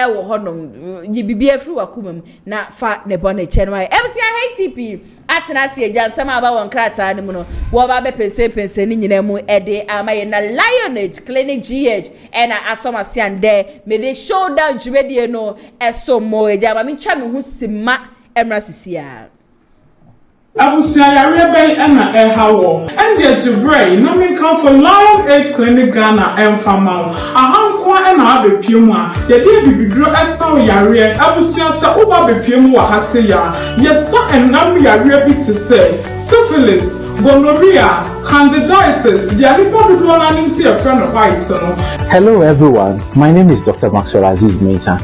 wo honom yi bibia firi wakomam na fa ne bone cheno ai MC HTP atena se eja nsama aba won krata ne mu no wo ba be pense ni nyina mu ede amaye na Lionage Clinic GH and asoma siande me de showdown jumedie no eso mo eja ma mentwa me hu sima emra sisia Abusia yare ben na hawo and the Jibrey no me come for Lionage Clinic Ghana and Famau ahanko na abepiem a ye de bibidro esan yare abusia se oba bepiem wa hase ya yesa enam yare bi te se syphilis gonorrhea candidiasis dialipo do na nim se a friend of white no. Hello everyone, my name is Dr. Maxwell Aziz Mensah.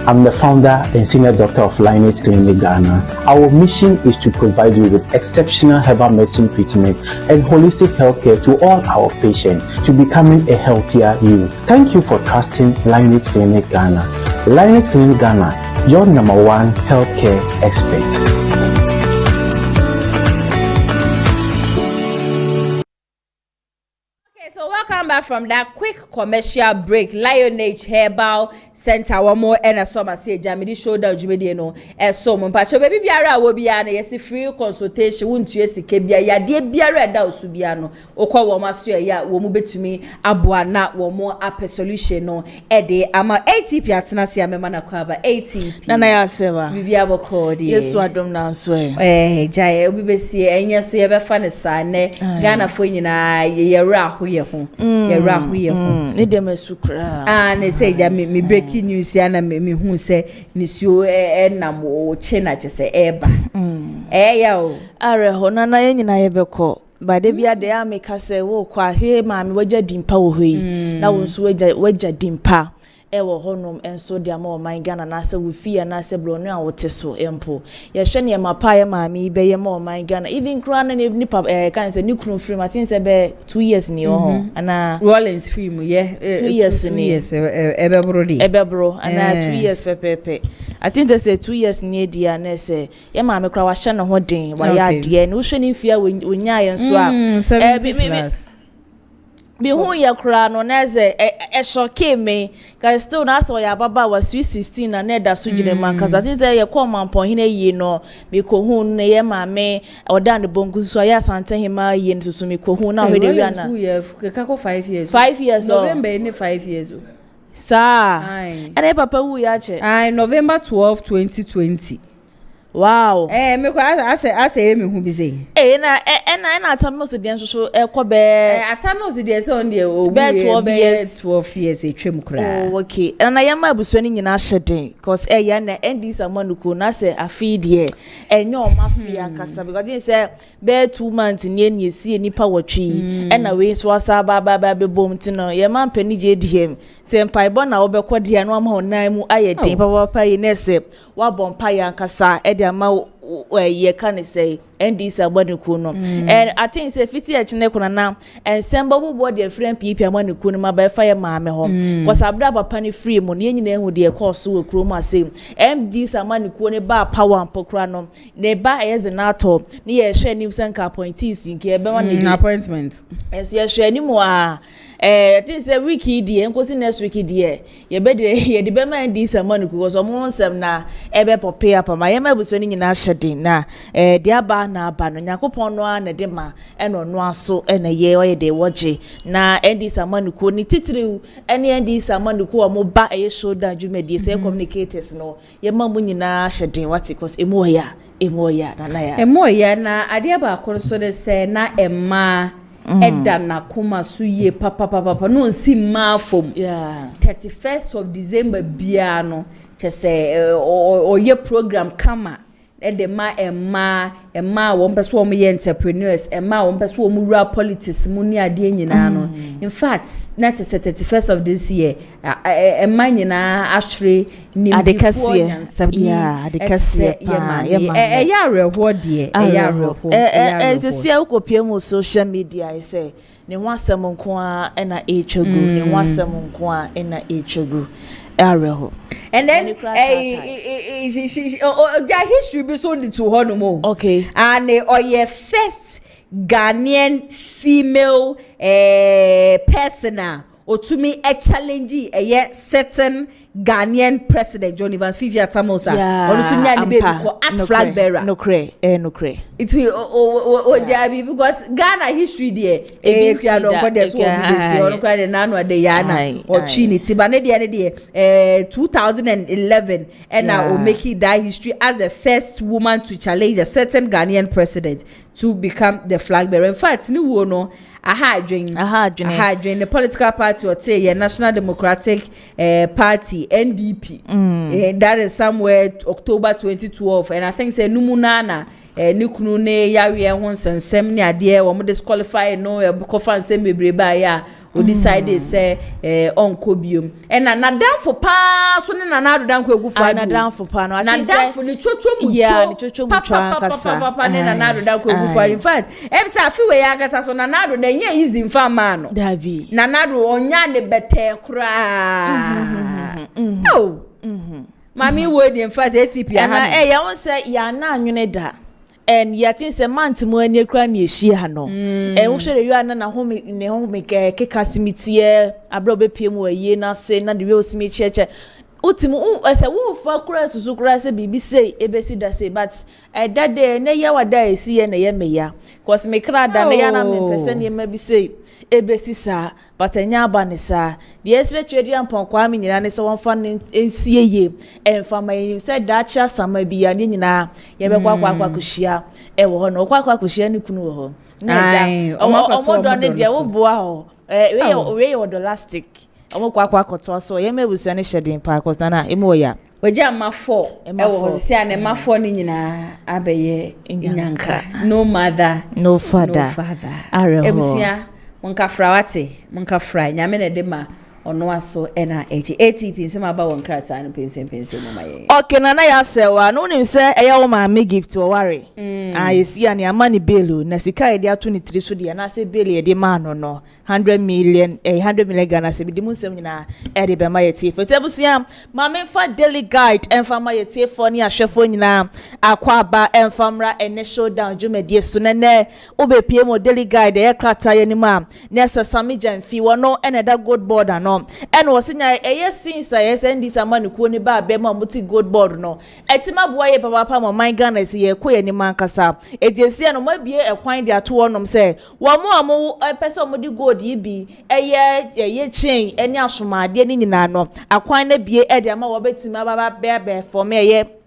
I'm the founder and senior doctor of Lionage Clinic Ghana. Our mission is to provide you with exceptional herbal medicine treatment and holistic healthcare to all our patients to becoming a healthier you. Thank you for trusting Lionage Clinic Ghana. Lionage Clinic Ghana, your #1 healthcare expert. Welcome back from that quick commercial break. Lionage Herbal Center one more and a summer say Jamidi showdown jumedi no so mo pacho baby biara wo bia na yesi free consultation won't you sike bia ya de biara da osubia no okwa wo maso ya wo mu betumi aboa na wo mo ape solution no ede ama ATP atena se amema na kwa ba ATP na ya seba bibia boko de yesu adom na so jaye obi besie enye so ye be fa ne sa ne Ghana fo nyina ye ra ho ye ho ne dem asukra ne say ja me breaking news ya na me hu say nisuo nam o che na che say eba ya o are ho na na ye nyina ye beko ba de bia de ameka say wo kwa he ma me wagya dimpa wo hoi na wo nso wagya dimpa ewo honom enso de ama oman Ghana na se wofie na se bro no a wote so empo ye hwe ne mapa ye maami be ye ma oman Ghana even kra na ni kan se ni kunu free matin se be 2 years ni ho ana Rawlings film ye 2 years ni ebebro ana 2 years pepepe atin se 2 years ni dia na se ye maami kra wa hye ne ho den wa ya de ni wo hwe ni fia wonya ye nso a bi hu ya kra no na ze shock me ka still na so ya baba wa 16 na na da so gire man kaza tin say ye call man pon hina yi no me ko hu ne ye maame oda ne bongu so ya sante hima yi nsusu me ko hu na hwe de wi ana ka ko 5 years 5 years November ni 5 years sa ana papa wu ya che November 12 2020 wow me ko ase me hu bi say na atamos de nso ekọ be atamos de se on de o 12 years etwem kra okay na yema abuso ni nyina hyeden cause ya na ndis amanuko na se afi de enye o mafia kasa because you say be 2 months ni eni esi nipa wotwi na we so asa ba be bom ti no yema mpani je diem se mpai bo na obekọ de no ama honan mu ayeden papa yi na se wa bompa ya kasa ama ye can say ndis amanuko no and I think say fiti e chine kuna na ensemble bobo de friend pipi amanuko no ma ba fa ye maame ho cause abra papa ni free mo ne nyina ehu de course we kro ma say ndis amanuko ne ba power mpokra no ne ba eze na ato ne ye hwe ni sanka appointees nke e be ma ne appointment yes ye hwe ni mo a I think say week di enkosi next week di ye be de be ma ndis amanuko cause omo nsem na ebe pope apa ma ye ma buso ni nyina hyeden na de aba na aba no Yakopon no na de ma eno no aso na ye oye de woje na ndis amanuko ni titiriu ene ndis amanuko o mo ba eye shoulder dwumadi say communicators no ye ma mu nyina hyeden what cause emoya na ade aba akoro so de say na emma Eda na kuma suye papa no nsi ma fom 31st of December bia no chese oye program kama ede ma emma won pese wo ye entrepreneurs emma won pese wo rua politics mu ni ade nyina no in fact na chese 31st of this year emma nyina ahre ni adekase adekase ya reho de ya reho se ukopie mu social media say ne wasem nko a na echegu ne wasem nko a na echegu areho and then their history be so to honomo okay and your first Ghanaian female persona or to me a challenge a certain Ghanaian president John Evans Fivia Tamosa or baby as flag bearer no cray it will Jabi because Ghana history there if you are not there's one or cry nano de yana or Trinity but 2011 and I will make it that history as the first woman to challenge a certain Ghanaian president to become the flag bearer. In fact, no no join the political party or say National Democratic Party NDP. That is somewhere October 2012 and I think say numunana nikunu ne yawe won sensem ne ade wo mo disqualify no e kofa nsem bebreba ya o decide say onko biom and na danfo pa so ne na adodan ko egufa na danfo pa no na danfo ni chocho mucho papa ne na adodan ko egufa in fact em say afi we ya kasa so na adodan ye easy mfa ma no dabi na ado onya ne bete kra mami word in fact ATP ana ya won say ya na anwene da and yatin se month mo ani kra na ehia no wo hwere yo ana na home ne home ke kasimitie abro be pie mo aye na se na de we osimi cheche utimu ese wo fa kra susu kra se bibi sei ebesi da sei but dade ne ya wada esi ye na ye meya cause me kra da ne ya na me pese ne ma bi sei ebesi sa but enya aba ne sa de esre twedi ampon kwa me nyina ne se won fa ne ensie ye emfa ma yin se dacha sama bi ya ne nyina ye be kwa kuhia e wo ho no kwa kuhia ne kunu wo ho na ja omodo ne de wo boa ho we wo elastic omo kwa koto so ye mebusu ne shedin pa cause na emo ya Waja ma 4 e wo se ane ma 4 ni nyina abeye nyanka no mother no father ebusia monka frawate monka fra nyame ne de ma ono aso ena eji ATP nsema aba won krata no pense no maye okay na ya sewa no nim se eya wo ma me gift wo ware yesi ani amani belu na sika e dia 23 so dia na se belu e de ma no 100 million Ghana se bi dimu nsem nyina e de be ma yeti fo tebusia ma me fa daily guide enfa ma yeti fo ni ahwefo nyina akwa aba enfamra ene showdown jumedie so ne obepie mo daily guide e krata ye ni ma na sesame janfi wono ene da good board ano ene wo sinya eye since ayesend this amani kuo ni ba be ma muti good board no etima boa ye papa mo man Ghana se ye koye ni man kasa ejesi no mabie ekwan de ato wonom se wo mo amo pese mo di good yi bi eye chain eni asomade ni nyina no akwan na bie e de ama wo betima baba be for me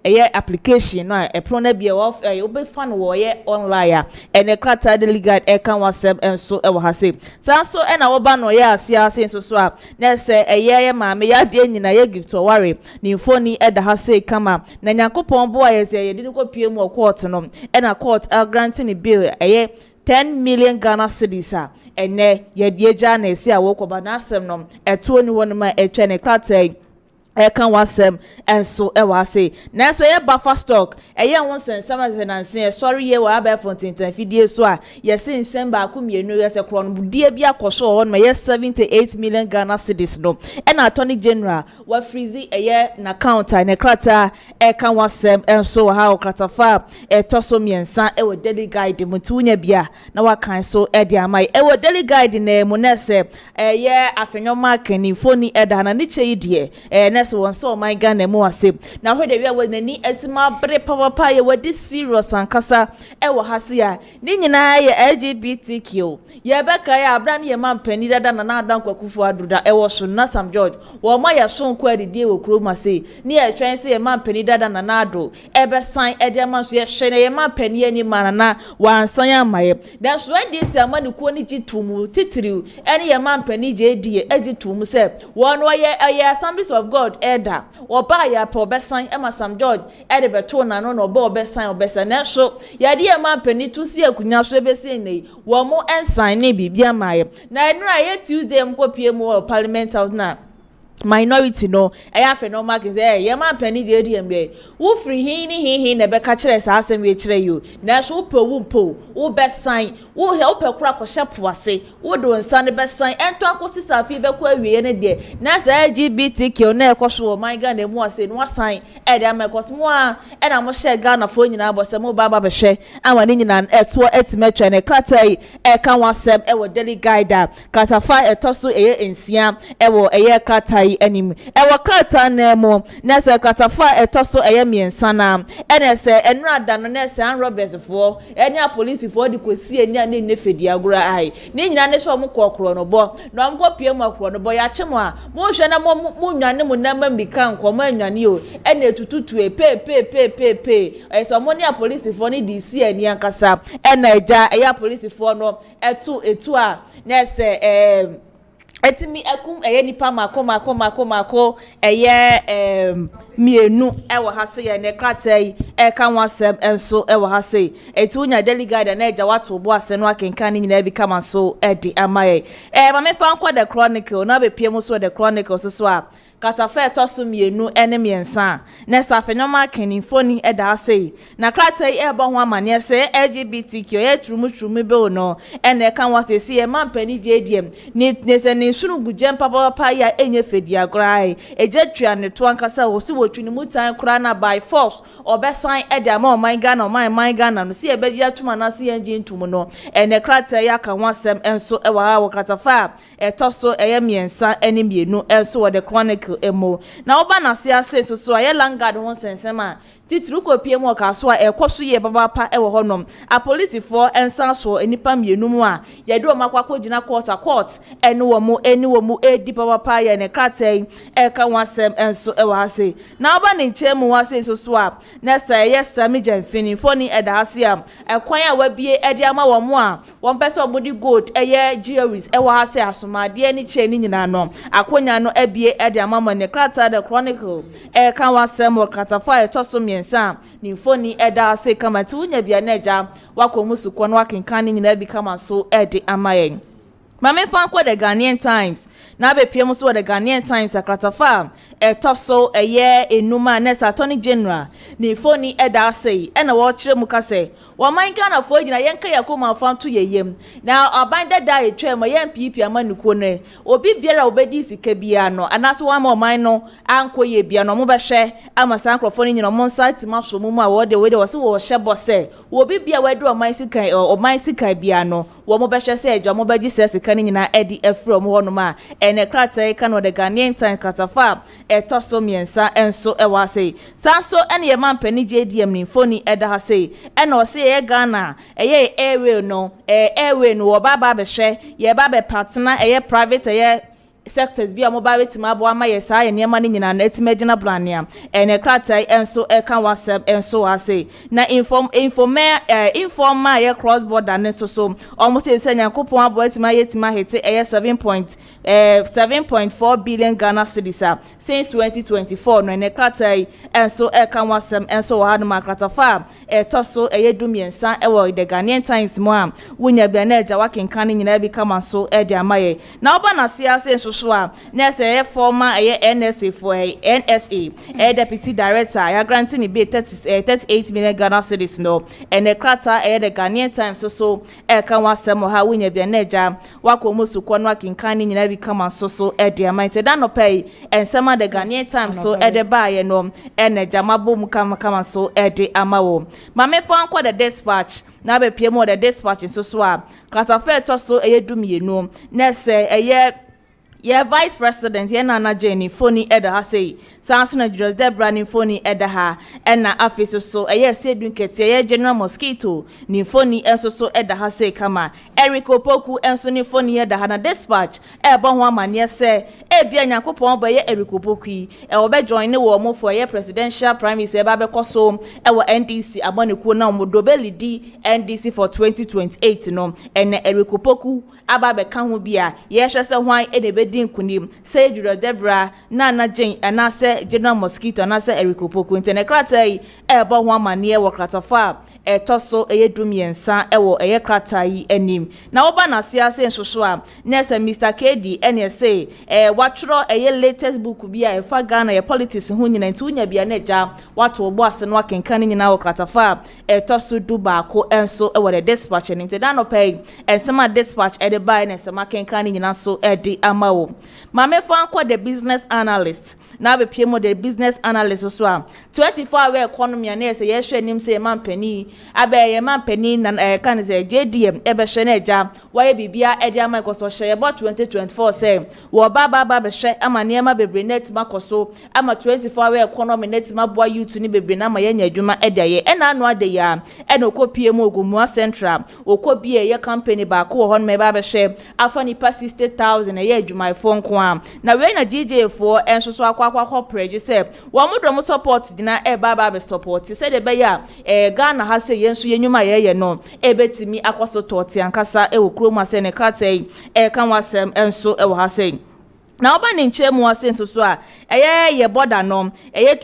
eye application no e pro na bie of obe fan wo ye online ene krata de legal e kan wasem enso e wo hase sanso e na wo ba no ye asia senso so a na se eye ma me ya de nyina ye gift o ware ni phone e da hase kama na Nyankopon bo aye se ye de ko pie mu court no e na court granting bill eye 10 million Ghana cedis ene ye die ja na esi a wo ko ba na asem no eto ni won ma etwe ne krata can wasem and so say na so ye buffer stock ye won sensama senanse sorry ye wa ba fontin fidie so a ye sensem ba ku mienu ye se kro no budie bia koso won ma ye 78 million Ghana cedis no and attorney general wa freeze ye na counter na krata can wasem and so ha krata fa toso miensa wo daily guide mutunya bia na wa kan so e dia mai wo daily guide na mu na se ye afenwoma kani foni eda na ni chei die so one so my Ghana mo ase na hwe de we nani asima bre papa ye wadi serious ankasa e wo hase ya ni nyina ye LGBTQ ye beka ya abra ne ye mampani dada na adan kwakufu aduda e wo so na Sam George wo ma ya so nko adidie wo kroma se ni ye twen se ye mampani dada na ado e be san e de ma so ye hwe ne ye mampani ani manana wansan ya maye dan so ndi se amani ko ni gitumu titiriu ene ye mampani je die agitumu se wo no ye Assemblies of God Eda oba ya po besan ema Sam George ede beto na no oba obesan na so ya de ma pani tu si akunya so ebesi nei wo mo ensan ne bibia maye na enura ye Tuesday mkopie mu Parliament House na minority no afa no mark is ye man pani je di mbe wo free hi na be ka kire sa asem we kire you na so wo besan wo he wo pe kura ko shepo ase wo do nsa ne besan ento akosi safi be ko awie ne de na sa LGBTQ na ekoso my God na mu ase no asan e de amekos mo a e na mo she Ghana fo nyina abose mo baba be hwe anwa ne nyina eto etimetwa ne kratai e kan wasem e wo daily guide kratafa etoso ensia e wo kratai enim ewo krata na mo na se kratafa etoso miensa na ene se enura da no na se an robbers fo eni a police fo di kosi eni a ne fedi agura ai ni nyina ne so mo kokro no bo no mo kopie mo akro no bo ya chemo a mo hwe na mo nwane mo na mambika nkomo anwane o ene tututu pe so mo ni a police fo ni DC eni ankasa ena eja eya police fo no etu a na se etimi akum nipa mako mienu ewo hase ye ne kratai kan wasem enso ewo hase eti unya daily guide na eja wato bo ase no akenkan ni nyina bi kama so edi amaye ma me fa nkwa the chronicle na be pie mu so the chronicle so a katafa toso mienu ene miensa na safenoma kenifoni eda ase na kratai ebo ho amane se LGBTQ ye trumu be no ene kan wase si e mampani JDM ni se ni sunu gujem papa ya enye fedi agrai ejetwa ne to ankasa wo si wotwu ni mutan kra na by force obesan ede ama my Ghana no si ebeji atuma na si engine ntum no ene kratai ya kan wasem enso e wa wo katafa toso eye miensa ene mienu enso wo the chronicle emo na oba na se ase so aye langard won sensema titru ko pie mu ka so a ekoso ye baba pa e wo honom a police for ensa so enipa mienu mu a ye do makwa gina court eni wo mu edi baba pa ye ne kratai e ka wasem enso e wa ase na oba ne nchemu wase so a na say yes sami jamfini foni e da ase a ekwan a wabie edi ama wo mu a won pese o mudi gold eye jewelries e wa ase asomade ni che ni nyina no akonya no abie edi ama ne krata the chronicle e kan wasem wo kratafa e toso miensa ni foni e da ase kama ti unya bia na eja wakomusuko no wakenkan ni nyina bi kama so edi amayen Mame fan kwa the Ghanaian Times na be piem so the Ghanaian Times akratafa toso eye enuma na Attorney General ni foni eda sei na wo kire mu kase wo man Ghana fo gina yenka yakoma fan to yeyem na aban dada etwa ma yen pipi amanuko ne obi biara obedi sika bia no anaso wa ma man no anko ye bia no mo be hwe amasa ankrofo ni nyina mo site ma so mu a wo de wo se wo hye bose obi bia wedu oman sika bia no wo mo be hwe se ejo mo be gi se sika ni nyina edi afro mo hono ma ene krata ka no the Ghanaian Time kratafa toso miensa enso ewa sei sanso ene ye mampani JDM ni foni eda ha sei ene o se ye Ghana eye airway no wo baba be hwe ye baba partner eye private eye sectors bi amobile wetima abo ama ye saa ye niema ni nyina na etimagina blania ene kratai enso eka WhatsApp enso ase na informa ye cross border ne so almost say nyankopon abo wetima yetima hete eye 7.4 billion Ghana cedis since 2024 no ene kratai enso eka WhatsApp enso wa hanu makratafa toso eye dumiensa ewo the Ghanaian Times mo a wunya bia na eja wakenkan nyina bi kama so e de amaye na oba na siase enso na say former NSA for NSA deputy director ya granting ni be 38 million Ghana cedis no and the krata the Ghanaian Times so kan wasem ha wunya bia na eja wakomusu kwa no akinkan ni nyina bi kama so e de amaye da no pay ensema the Ghanaian Times so e de baye no eja mabom kama so e de amawo mame fan kwa the Dispatch na be pie mo the Dispatch so a krata fe to so dumienu na say Vice President Nana Jenny Foni Eda ha say Sansuna Julius Debra ni Foni Eda ha na afis so sedun kete General Mosquito ni Foni enso so Eda ha say kama Eric Opoku enso ni Foni Eda ha na Dispatch bon ho amane se bia Nyankopon ba Eric Opoku yi obe join ne wo mo for presidential primaries ba be koso NDC abonekuo na omodobeli di NDC for 2028 no Eric Opoku aba be ka ho bia hwe se hwan din kunim say Julius Debra Nana Jane anase General Mosquito anase Eric Opoku intene kratai bo ho amane wo kratafa toso dumiensa wo kratai anim na oba na siase nsoso a nese Mr KD say watro latest book bia fa Ghana politics ho nyina nti unya bia na ja wato obo ase no akenkan nyina wo kratafa toso duba ko enso wo the Dispatch nim te dan no pay ensema Dispatch de buy na ensema kenkan nyina so di ama Mame fan kwa the business analyst na be pie mo the business analyst so a 24-hour economy na say ye hwe nim say man pani abe man pani na kan say JDM be hwe na eja why bibia e dia Microsoft share about 2024 say wo baba be hwe amane ma bebre net makoso ama 24-hour economy net ma boa youth ni bebre na ma ye nya adwuma e de ye e na anu ade ya e na okopie mo Ogumua Central okobie ye company ba ko ho me ba be hwe afa ni pa 60,000 ye adwuma phone kwa na we na GJ for enso so akwa preje se wo modom support dina baba be support se de be ya Ghana ha se yenso yenyuma ye no betimi akwaso toti ankasa wo kroma se ne kratai kan wasem enso wo ha se na oba ni nchemu asenso so a ye border no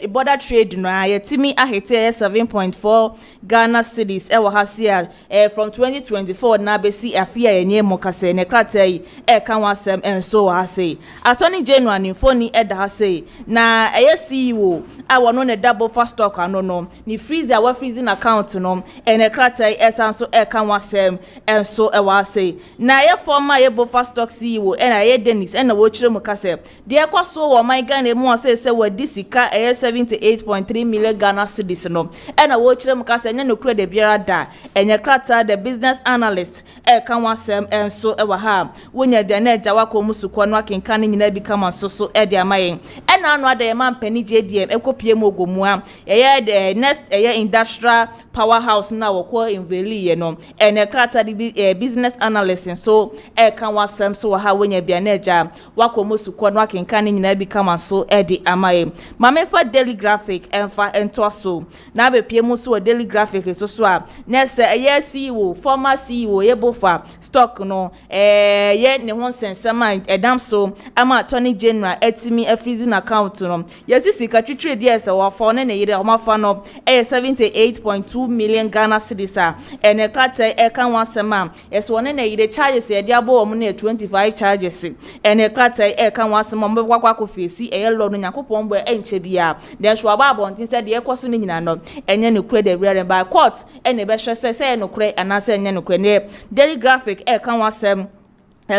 border trade no ayetimi ahete 7.4 Ghana cedis wo hasia from 2024 na besi afia yenye mokase ne kratai kan wasem enso wa sei Attorney General ni foni eda ha sei na CEO awo no ne double fast stock no ni freezer wa freezing account no ne kratai esanso kan wasem enso wa sei na ye former ye bo fast stock CEO na ye Dennis na wo chire kase de kwaso wo my Ghana mu say wadi sika 78.3 million Ghana cedis no na wo kire mu kase nya no kure de biara da enye krata the business analyst kan wasem enso wa ha wonya de na eja wako musuko no akenkan nyina bi kama so de amayen na anu ada ye man pani JDM ekopie mu Ogumua the next industrial powerhouse na wo ko inveli ye no ene krata the business analyst so kan wasem so ha wonya bia na eja wako musuko no akenkan nyina bi kama so de amayen mame fa daily graphic enfa entoso na be pie mu so daily graphic so a na se CEO former CEO ye bofa stock no ye ne ho sensema edam so ama Attorney General etimi a freezing account account no yesi sika twitwe die se wa fo ne yire o mafa no 78.2 million Ghana cedis a ene krata eka wasema yeso ne yire charges e dia bo mo na 25 charges ene krata eka wasema mo kwakwa ko fesi e lo no yakopon bo enche bia de so aba abontin se de ekoso ne nyina no enye ne kure de rere by court ene be hwe se no kure anase enye no kure ne daily graphic eka wasem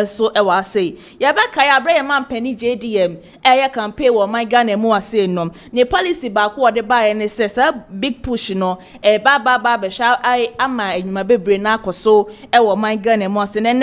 so e wa say ya be kai abraham ampani JDM eye campaign wo my Ghana mu ase no ne policy ba ko de ba ne say big push no e ba be sha ai ama enuma bebre na akoso e wo my Ghana mu ase ne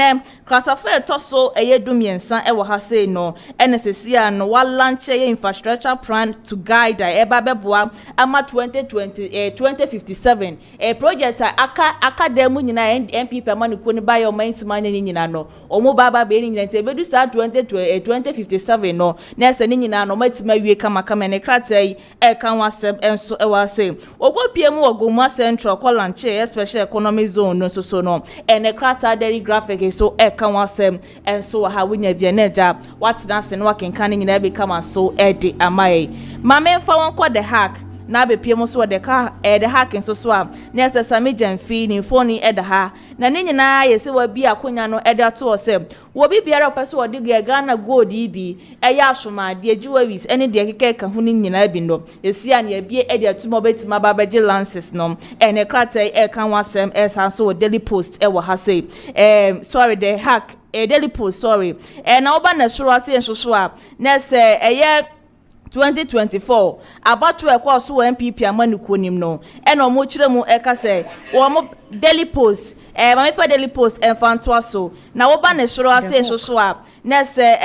kratafa to so eye dumiensa e wo ha say no NSCA no wa launch infrastructure plan to guide e ba beboa ama 2057 project aka demu nyina MPP amanuko ne ba yo maintimanya nyina no omo baba be ni nyante bedu sa 2057 no na se ni nyina no matima wie kama ne kratai e kan wasem enso e wase ogopie mu ogoma central kolanche special economic zone no so no ene krata daily graphic so e kan wasem enso ha wunya bia na ja what dance no wakenkan nyina be kama so e de amaye mame fa won ko the hack na be pie mo so de ka the hacking so a na se sami jamfi ni phone e da ha na ne nyina yesi wa bi akonya no e da to se wo bi biara pese wo de Ghana gold ibi e ya asoma de jewelries ene de keke ka hu ni nyina bi no yesi a na bie e de atumo betima ba beje lances no ene krata e kan wasem e san so daily post e wo ha say sorry the hack daily post sorry na oba na suro ase ensoso a na se 2024 abatu ekwa so MPP amanuko nim no ena omo kire mu eka se wo mo daily post mama fa daily post enfanto so na wo ba ne soro ase so a na se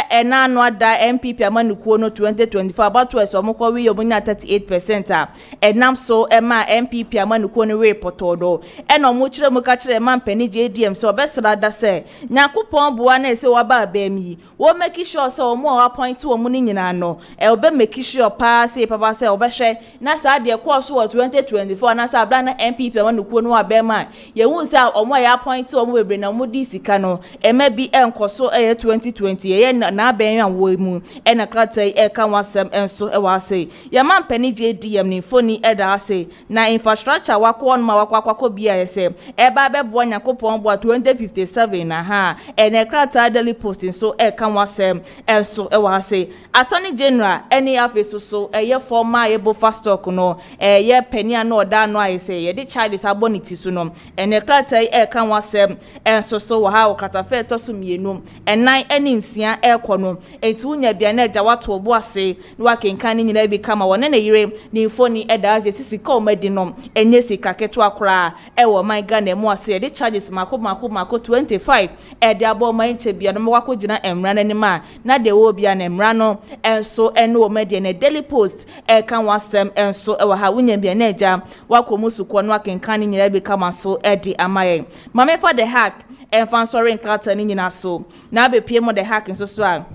ena no ada MPP amanuko no 2024 abatu eso mo kwa wi yo munya 38% a enam so ma MPP amanuko no report do ena omo kire mu ka kire man pani JDM so obesra da se nyakopon boa na se wo ba ba mi wo make sure se omo appoint wo mu ni nyina no obe make sure pa say papa say obehwe na sa de course 2024 na sa bla na MPP amanuko no abema ye hu sa omo ya appoint omo bebre na mo di sika no ema bi enkoso 2020 ye na ben wo mu na krata e kan wasem enso e wa say ye man pani JDM ni phone e da say na infrastructure wakọ no ma wakọ bia ye say e ba be bo nyakopon bo 2057 na ha na krata daily posting so e kan wasem enso e wa say attorney general any office so ye former ebo fast talk no ye penia no da no I say ye de charges abonity so no ene krata e kan wasem enso so wa ha okatafe to so mienu enan eni nsia ekọ no enti unya bia na agya wato obo ase no wakenkan ni nyina bi kama wona na yire ni phone e da azie sisika o madi no enye sika keto akora e wo man Ghana mu ase de charges mako 25 e de abo man che bia no wako gina emra na nima na de wo bia na emra no enso ene o madi na daily post e kan wasem enso e wa ha unya bia na agya wako musuko no wakenkan ni nyina bi kama so e di amaye mame for the hack enfansori nkrata ni nyina so na be pie mo the hack so a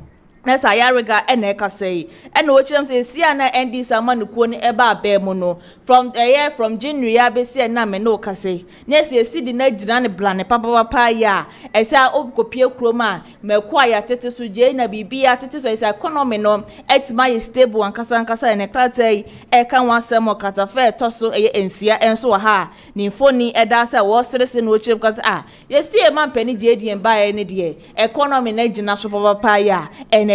nesa yarega ene ka sei ene o chirem se sia na ND samanuko ni eba abemu no from January ya be sia na me no ka sei nesa esi di na gina ne blane papa ya esa obkopie kroma mekwa ya tete so je na bibi ya tete so esa economy no etima ye stable ankasa ene krata e kan wasem okata fe to so ensia enso ha ni foni eda sa wo serese no chirem ka se yesi e man pani JDM ba ya ne de economy na gina so papa ya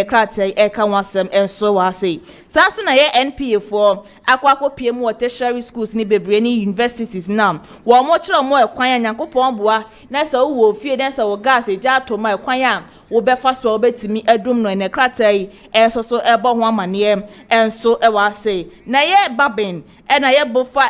krata e kan wasem enso wase sanso na ye NPA for akwakọ PM wo tertiary schools ni bebre ni universities now wo mo kire mo ekwan yankopon boa na sa wo fie na sa wo gas eja to ma ekwan ya wo be fa so obetimi adum no ne krata e enso so ebo ho amane enso e wase na ye babin na ye bofa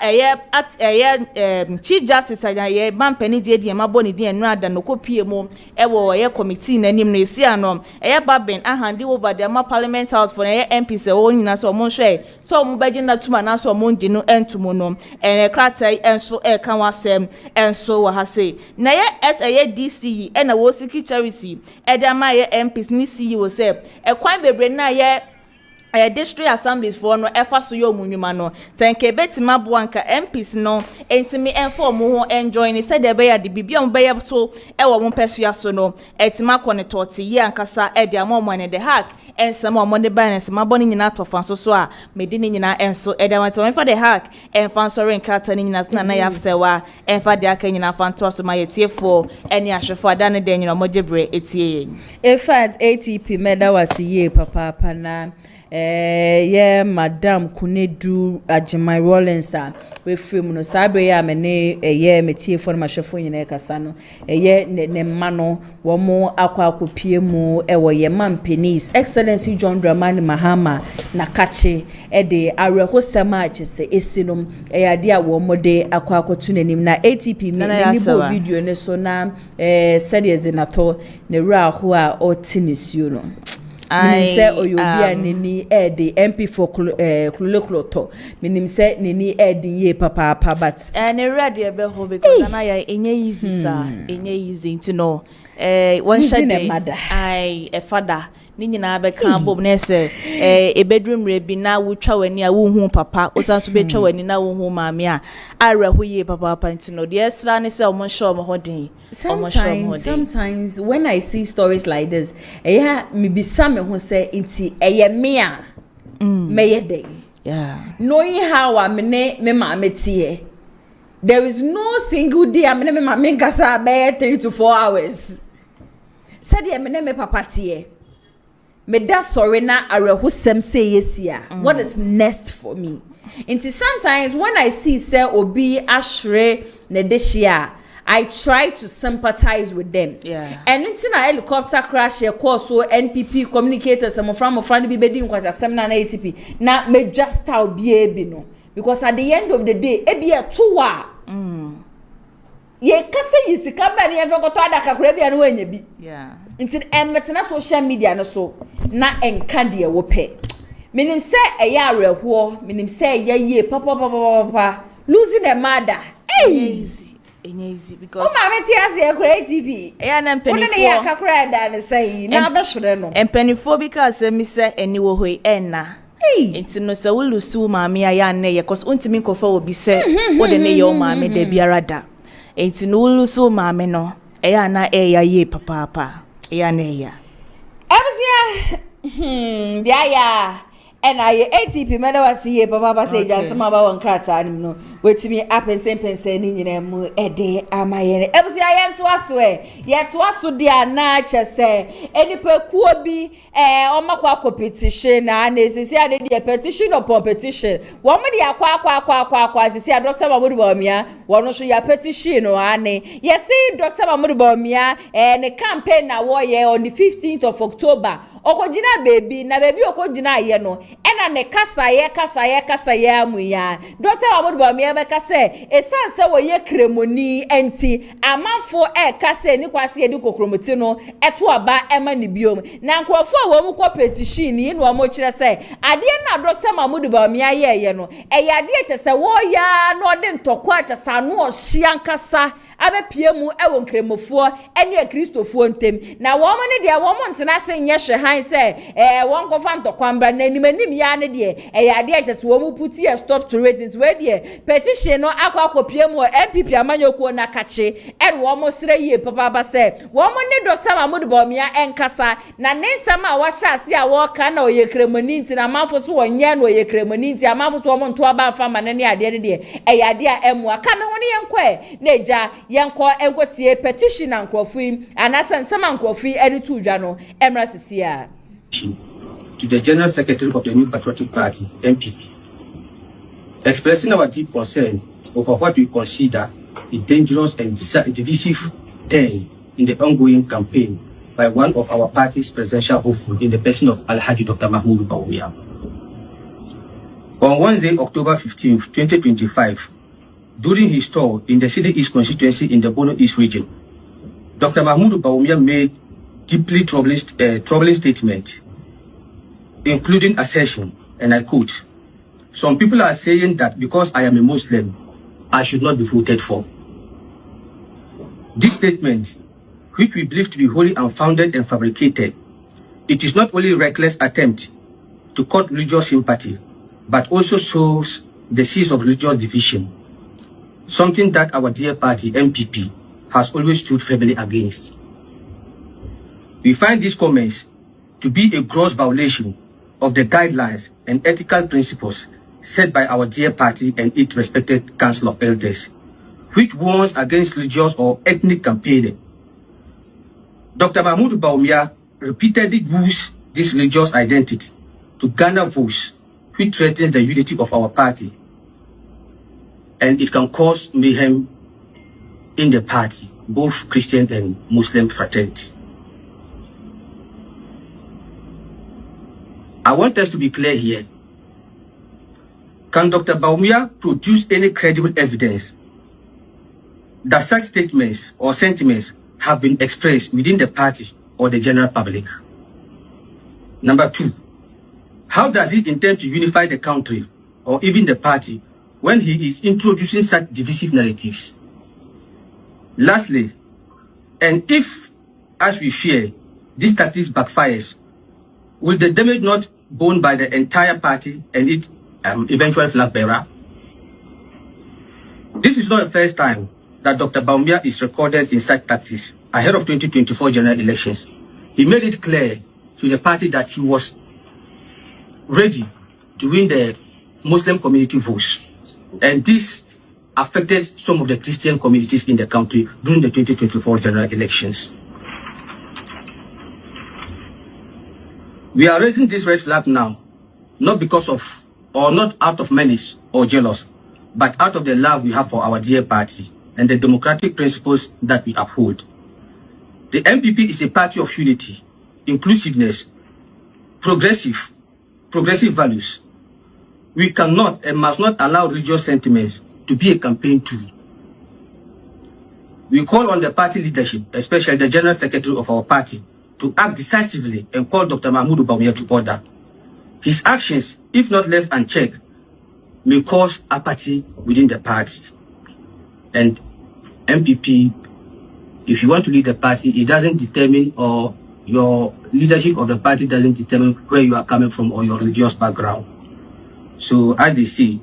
chief justice anya ye mampani JDM aboni di enu ada no kopie mu e wo ye committee na nim no esi ano ye babin ahandi over the parliament house for ye MP se wo nyina so mo hwe so mo beje na tuma na so mo nginu entumo no ene krata enso e kan wasem enso wa ha se na ye DC na wo siki charity e da ma ye MPs ni CEO se e kwan bebre na ye district assemblies for no efa so yo munwuma no senke betima boanka MPs no entimi inform ho enjoy ni said be ya de bibia mo be ya so e wo mo pesua so no etima connect ye ankasa e de amom ne de hack ensema mo de binance ma boni nyina tofan so a medi ni nyina enso e de wanto for the hack enfan so renkrata ni nyina na ya fsewa enfa de aka nyina fanto so ma yetiefo eni ahwefo ada ne de nyina mo jebre etie in fact ATP meda wasiye papa na yeah Madam KONADU AGYEMAN-RAWLINGS we film no sabre ya me ne yeah metie for ma hwefo nyina kasa no yeah ne mano wo mo akopie mu wo ye mampenis excellency John Dramani Mahama na kache de arehosema achese esinom ade a wo mo de akotu nanim na ATP me ni bo video ne so na said ezinato ne ra ho a otinisuo no I say oyobia nini the MP for Kloto minim say nini ye papa but and ready e be ho because na ya enye easy sir enye easy ntino one shade I a father ni nyina be kan bob na say e bedroom rebi na wo twa wani a wo hu papa osanso be twa wani na wo hu maame a areho ye papa ntino de esra ne say omo show mo hodin sometimes when I see stories like this me be some who say inti eye me a me day knowing how me mama tie there is no single day me mama nkasa be 3 to 4 hours said me papa tie me da sorry na areho sem say yesia what is next for me inti sometimes when I see say obi ashre ne deshia I try to sympathize with them. Yeah. And until a helicopter crash, a course so NPP communicators, some from a friend be bedding was a seminar ATP. Now may just how be no. Because at the end of the day, it be a 2 hour. Ye kase yisi kabani ever got to other Caribbean when you be. Yeah. Until emetna social media no so na enkadi e wo pe. Minim say a yare ho, minim say ye papa losing a mother. Hey. Easy because mama tias e create TV e na mpanifo wona ya kakra da ne say na abehwere no mpanifo because me say eni wo hoi enna enti no so wulu su maame ya na ye cause untimi kofa obi say wo de ne ye o maame da biara da enti no wulu su maame no e ya na e ya ye papa e ya na e ya ebusia dia ya and I ATP meda wasiye papa say jansama ba won krata anim no wetimi apensen ni nyina mu ede amaye ebusu ya nto aso ye to aso dia na chese enipa kuo bi omakwa competition na esisi ade dia petition upon petition wo mo dia kwa sisi Dr. Mahmoud Bawumia wono so ya petition no ane yesi Dr. Mahmoud Bawumia ne campaign na wo ye on the 15th of October okojina baby na baby okojina ye no ena ne kasa ye amu ya Dr. Mahmoud Bawumia be kase esanse wo ye kremoni enti amanfo kase ni kwase ye di kokromoti no eto aba ema ni biom na nkrofo wo mu ko petition ni no mo kire se ade na Dr. Mahmoud Bawumia ye no ade etese wo ya no de ntokwa achasa no ohia nkasa abepie mu ewo nkremofo ene kristofo ntem na wo mo ne de wo mo ntena se nye hwe han se won ko fa ntokwa mbra na animanim ya ne de ade etese wo mu puti a stop to ratings we de petition no akwa mu MPP amanyoko na kache en wo mo sere ye papa ba se wo mo ne Dr. Mahmoud Bawumia enkasa na nensam a wa hyase a wo ka na oye kremoni nti na manfo so wonye na oye kremoni nti amanfo so wo mo nto aba fa ma ne ade de ade a emu aka me ho ne yenkɔ na eja yenkɔ enkotie petition na nkrofui anasa nsam nkrofui ede tu dwa no emra sisia to the General Secretary of the New Patriotic Party, MPP, expressing our deep concern over what we consider a dangerous and divisive turn in the ongoing campaign by one of our party's presidential hopeful in the person of Alhaji Dr. Mahmoud Bawumia. On Wednesday, October 15, 2025, during his tour in the City East constituency in the Bono East region, Dr. Mahmoud Bawumia made deeply troubling statement, including assertion, and I quote, "Some people are saying that because I am a Muslim, I should not be voted for." This statement, which we believe to be wholly unfounded and fabricated, it is not only a reckless attempt to court religious sympathy, but also sows the seeds of religious division, something that our dear party, MPP, has always stood firmly against. We find these comments to be a gross violation of the guidelines and ethical principles set by our dear party and its respected Council of Elders, which warns against religious or ethnic campaigning. Dr. Mahmoud Bawumia repeatedly used this religious identity to garner votes, which threatens the unity of our party, and it can cause mayhem in the party, both Christian and Muslim fraternity. I want us to be clear here. Can Dr. Bawumia produce any credible evidence that such statements or sentiments have been expressed within the party or the general public? Number 2, how does he intend to unify the country or even the party when he is introducing such divisive narratives? Lastly, and if, as we fear, this tactics backfires, will the damage not borne by the entire party and its eventual flag bearer? This is not the first time that Dr. Bawumia is recorded in such tactics ahead of 2024 general elections. He made it clear to the party that he was ready to win the Muslim community votes, and this affected some of the Christian communities in the country during the 2024 general elections. We are raising this red flag now, not because of, or not out of menace or jealous, but out of the love we have for our dear party and the democratic principles that we uphold. The MPP is a party of unity, inclusiveness, progressive values. We cannot and must not allow religious sentiments to be a campaign tool. We call on the party leadership, especially the General Secretary of our party, to act decisively and call Dr. Mahmoud Bawumia to order. His actions, if not left unchecked, may cause apathy within the party. And MPP, if you want to lead the party, it doesn't determine, or your leadership of the party doesn't determine where you are coming from or your religious background. So as they say,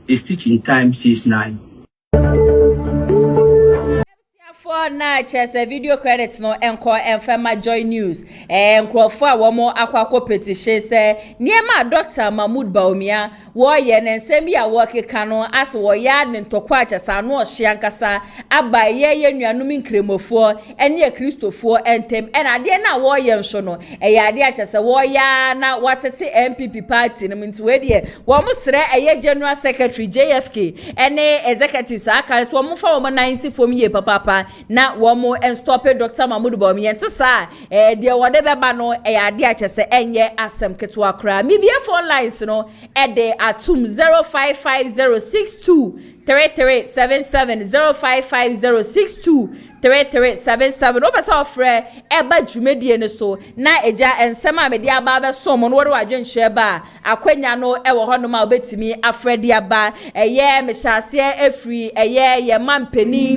a stitch in time says 9. For na chese video credits no enko enfema Joy News nkrofo a wo mo akwakọ petition se niema Dr. Mahmoud Bawumia wo ye nsem ya wo keka no as wo ya ne ntokwa achesa no ohia nkasa abaye ye nuanum nkremofo ene kristofo entem enade na wo ye nso no ade achese wo ya na watete MPP party no nti we de wo mo sere eye General Secretary JFK ene executives aka so mo fa wo 9 fom ye papa na womo and stop Dr. Mahmoud Bawumia ntisa de wode beba no ade achese enye asem ketwa kra mi bia phone lines no de atum 0550623377 no besa ofre eba dwumedie ne so na eja ensem a mede aba be som no wode wadwenhye ba akwanya no ewo ho no ma obetimi afredi aba eye mehase efri eye ye mampeni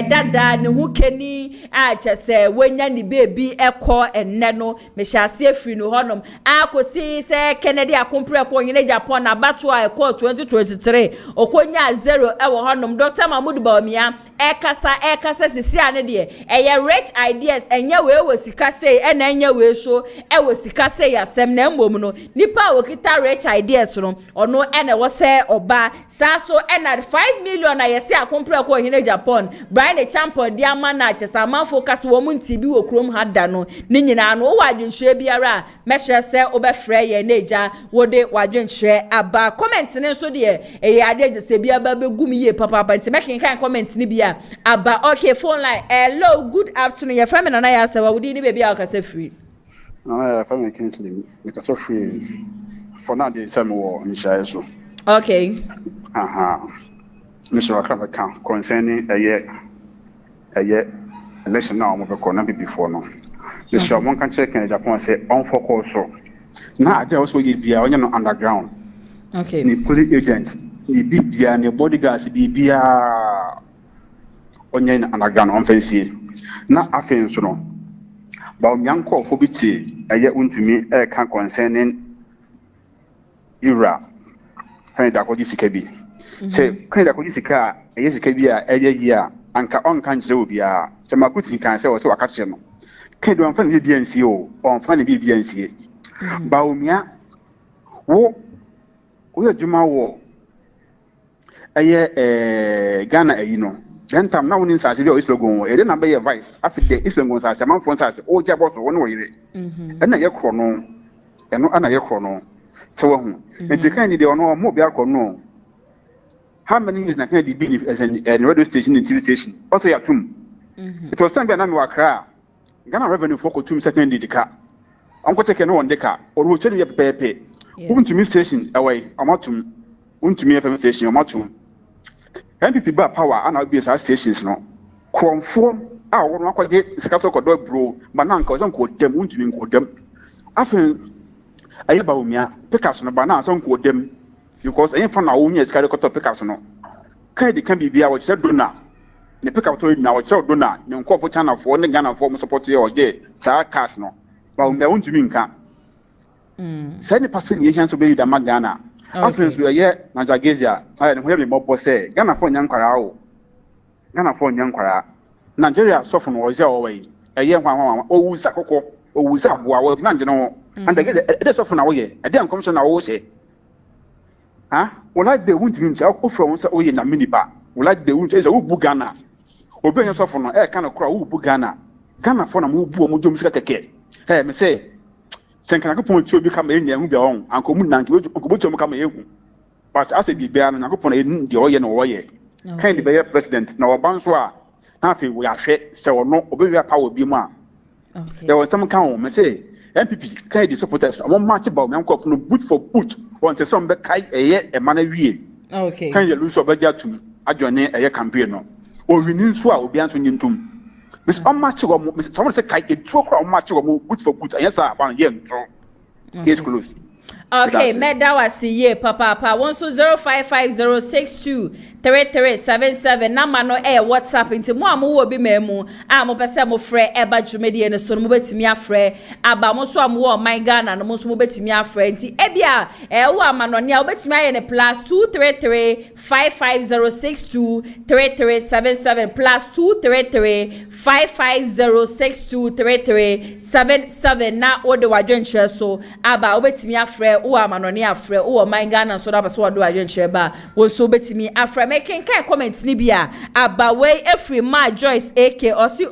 dada ne hukeni a chese wenya ni baby eko enne no mehase efri no honom akosi se Kennedy akompre ko nyine Japan na battle a eko 2023 okonya 0 ewo honom Dr. Mahmoud Bawumia ekasa sisi ane de eye rich ideas enye we wosika sei ena enye we so wosika sei asem na mbom no nipa wokita rich ideas no ono ene wo se oba saso ena 5 million na yesi akompre ko hine Japan Brian Champion diama na chesa man focus wo mu ntibi wo krom hada no ni nyina no wo wadwenhwe biara mehwe se obefre ye neja wode wadwenhwe aba comment ne so de eye ade je se bia ba begum ye papa nti mekin kan comment ni bia aba okay phone line hello good afternoon your family na ya se wa wudi ni baby akase free na family Kingsley because so free for now dey say me wo nshia so okay Mr. Wakabaka concerning a election now mo be kona before no Mr. One can check in Japan say on focus so now there also you be on underground okay ni police agents ni bibia ni bodyguards bibia onye underground on face na afen so no ba onyanko fo biti eye untumi can concerning ira Canada ko jisika bi se Canada ko jisika e jisika bi a eyeyi a anka onka nkyere obi a se makuti kan se wo se wakache no Canada on fa ne bi ansie o on fa ne bi ansie ba omia wo ya juma wo eye Ghana ayi no bentam na woni nsase bi o islogon wo e de na be ye vice afide islogon nsase manfo nsase o je boso wo no yire na ye kro no eno ana ye kro no se wo hu enti kan ni de ono mo bi akro no how many years na kan di be as an radio station and TV station also ya tum it was time be na me wakra Ghana revenue for ko tum second di ka onko take no on de ka o ro che ye pepe untumi station away amatum untumi FM station amatum MPP ba power ana obi sa stations no kromfo a wo no akwaje sika so kodo bro ba na nka so ko dem untumi ko dem afen ayi ba omia pickups no ba na so ko dem because ayi fa na wo nya sika ko to pickups no kan di kan bibia wo che dona ne pickup to na wo che dona ne nkofo channel fo ne Ghana fo mo support ye oje sa cars no ba omia untumi nka say the person ye hanso be da magana afren so ye na jagezia ay ne ho ye me mopo say Ghana fo nyankwara o Ghana fo nyankwara Nigeria sofo no oze o we eye hwan o wusa kokko o wusa boa wo na nje no and the e sofo na wo ye e dey commission na wo se ha wo like the wunti mi o from say o ye na miniba wo like the wunti say wo bu Ghana obi anya sofo no e ka na kra wo bu Ghana fo na mo bu o mo jom sika keke me say senkana ko pon tuo bi kama enya hu bia on anko mu nanke ko botuo mu kama ehu but as a bibia no nyako pon e de oye no oye kan de be president na oban so a na fe we ahwe se ono obewi power bi mu a okay there was some kan me say MPP kan de supporters o match ba o nyanko no boot for boot on se some be kai eye e mana wie okay kan ye lu so be jatum adwone eye campaign no o winin so a obi anso nyintum Miss Omachi go Miss someone say kai etuo kra Omachi go good for good yes sir ban ye ntro case closed. Okay, meda wasiye papa 105506233377 number no WhatsApp nti mo amu wo bi memu mo pese mo frɛ eba dwumedie ne so mo betimi afrɛ aba mo so amu wo my Ghana no mo so mo betimi afrɛ nti ebia wo amanone a wo betimi aye ne +2335506233377 +2335506233377 na wo de wadwenkyerɛ so aba wo betimi afrɛ wo amanone afrɛ wo my Ghana so da so do wadwenkyerɛ ba wo so betimi afrɛ making kind comments ni bia abaway every ma Joyce AK osi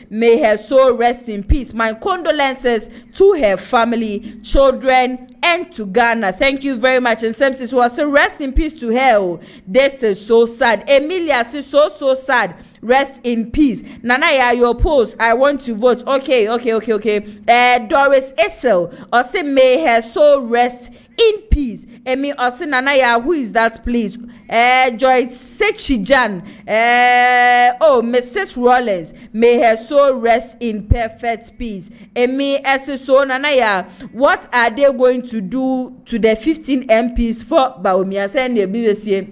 may her soul rest in peace. My condolences to her family, children, and to Ghana. Thank you very much. And Samsis was rest in peace to her. This is so sad. Emilia is so sad. Rest in peace. Nanaya, your post. I want to vote. Okay. Doris Essel also may her soul rest in peace. Emi Osinanaya, who is that, please? Joy Sechijan. Mrs. Rawlings, may her soul rest in perfect peace. Emi Esiso Nanaya, what are they going to do to the 15 MPs for Baumia? Send your BBC.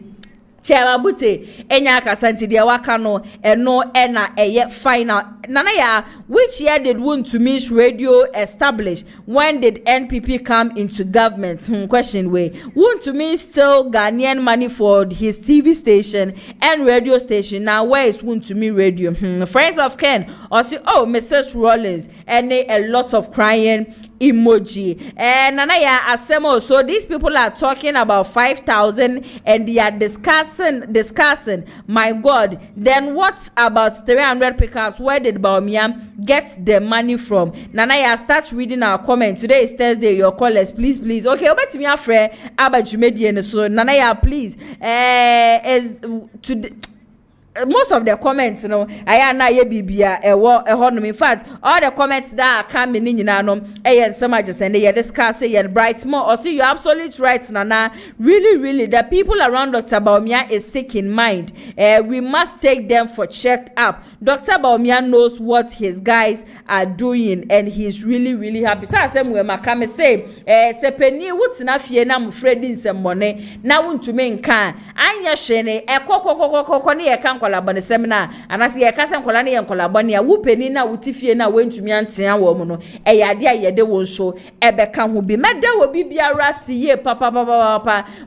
Chairman Bute, enya kasanti dia wakano eno ena eye final. Nanaya, which year did Wontumi Radio establish? When did NPP come into government? Question way. Wontumi still Ghanaian money for his TV station and radio station. Now where is Wontumi Radio? Friends of Ken, also Mrs. Rawlings, and a lot of crying emoji. And Nanaya Asemo, so these people are talking about 5,000 and they are discussing. My God, then what about 300 pickups? Where did Baumia get the money from? Nanaya, start reading our comments. Today is Thursday. Your callers, please. Okay, obeti me afre abajumedi so Nanaya, please. Is to most of the comments, I na ye bibia in fact, all the comments that are coming in, some just and they discuss it bright more. Or see, you're absolutely right, Nana. Really, the people around Dr. Baumia is sick in mind. We must take them for checked up. Dr. Baumia knows what his guys are doing, and he's really happy. So I say, we makame say, sepeni what's na fie na mfredi in some money. Na wuntu me nka anya shene koko ni nkola bone seminar anase ye kasa nkola ne ye nkola bone a wo pani na wo tifie na wentumi antea wo mu no eyade ayede won so ebeka ho bi meda wo bibiara siye papa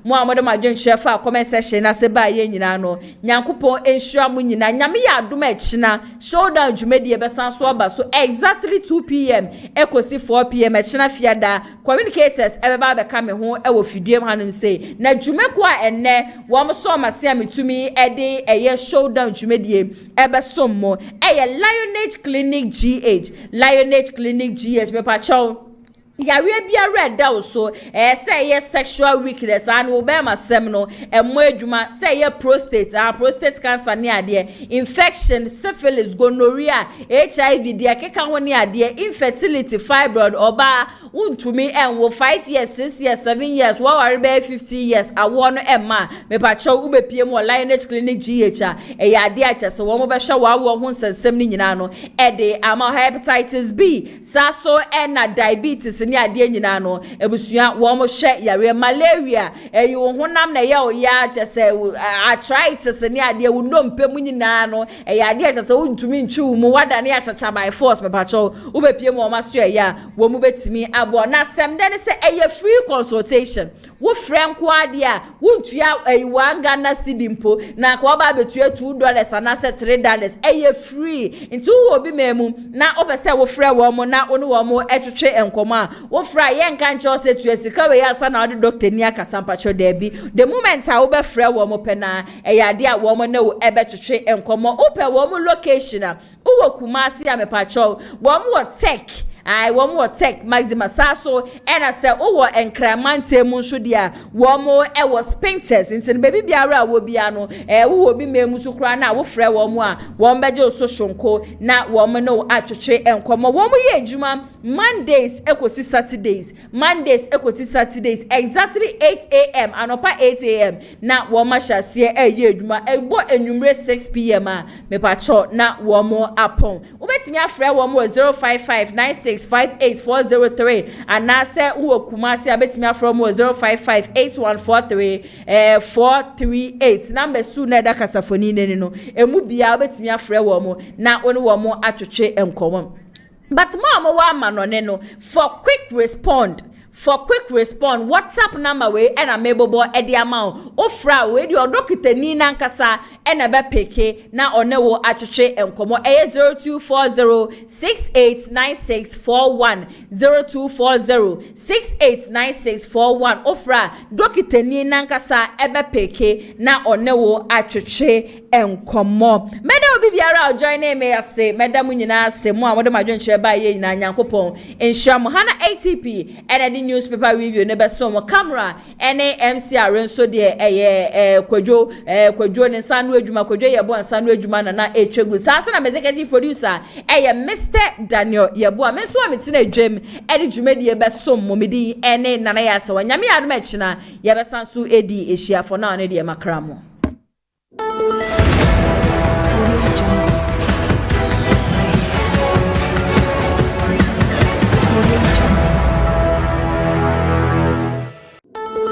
mo amode madwen chef a comment section na se ba ye nyina no nyankopon enhua mu nyina nyame ya adom a china showdown jumedi e besan so aba so exactly 2 p.m. ekosi 4 p.m. china fiada communicators ebeba be ka me ho e wo fidiem hanim say na jumeko a enne wo mo so mase ametumi ede eye showdown jumedi ebe sommo eye Lionage Clinic GH me pa chow yare bia red da so say yes sexual weakness and wo be masem no emo adwuma say ye prostate cancer ne ade infection syphilis gonorrhea HIV dia keka ho ne ade infertility fibroid oba untumi enwo 5 years 6 years 7 years wo ware be 50 years awo no emma me pa chow ube piem wo Lionage Clinic GH e ya ade a chese wo mo be hwe wo ho nsensem ni nyina no ede ama hepatitis B saso na diabetes ni ade nyina no ebusua wo mo hwe yare malaria eyi wo honam na ye o ya chese arthritis ni ade wo ndompe mu nyina no e ya ade chese wo ntumi nchi mu wada ne achacha by force me pa chow ube piem wo ma so ya wo mu betimi abo na sem de ne se eye free consultation wo franko ade a wo ntua wanga na sidimpo na kwa ba betua $2 na se $3 eye free nti wo bi memu na opese wo frɛ wo mo na onu wo mo etwetwe enkomo a wo fra ye nka ncho se tu esika we ya sa na ode doctor ni akasa mpacho da bi the moment a wo be frɛ wo mo pena eye ade a wo mo na wo ebetwetwe enkomo ope wo mo location a wo Kumasi a me pacho wo mo tech I one more tech maxima saso and I said oh enkramante mu so dia wo mo e was painters into baby biara wo bia no wo bi memu so kra na wo frɛ wo mo a wo beje so shonko na wo mo no atwetwe enkomo wo mo ye adwuma Mondays ekosi Saturdays exactly 8 a.m. anopa 8 a.m. na wo ma hyase ye adwuma ebo enwumre 6 p.m. a me pacho na wo mo apon wo betimi afrɛ wo mo 055965840 and na say wo Kumasi abetimi afrɛ mo 0558143 numbers 2 na da kasafoni ne no emu bia betimi afrɛ wo mo na oni wo mo atwetwe enkomo but mama wa manone no for quick respond WhatsApp number we and a mebobo edi amount ofra we di odokitani na nkasa ena be peke na one wo atwetwe enkomo 0240689641 ofra dokitani na nkasa ebe peke na one wo atwetwe enkomo meda obi biara join me ase meda mu nyina ase mu amode madwenche ba ye nyina nyankopon enhia mo hana ATP ena newspaper review ne beso mo camera ene MCR nso de kwadwo ne sanu adwuma kwadwo yebo sanu adwuma na etwegu saso na executive producer Mr Daniel yebo a menso ametina adwam ede dwumadi beso mo medi ene nana ya se wanyame adom akina ye besanso edi ehia for now ne de makramo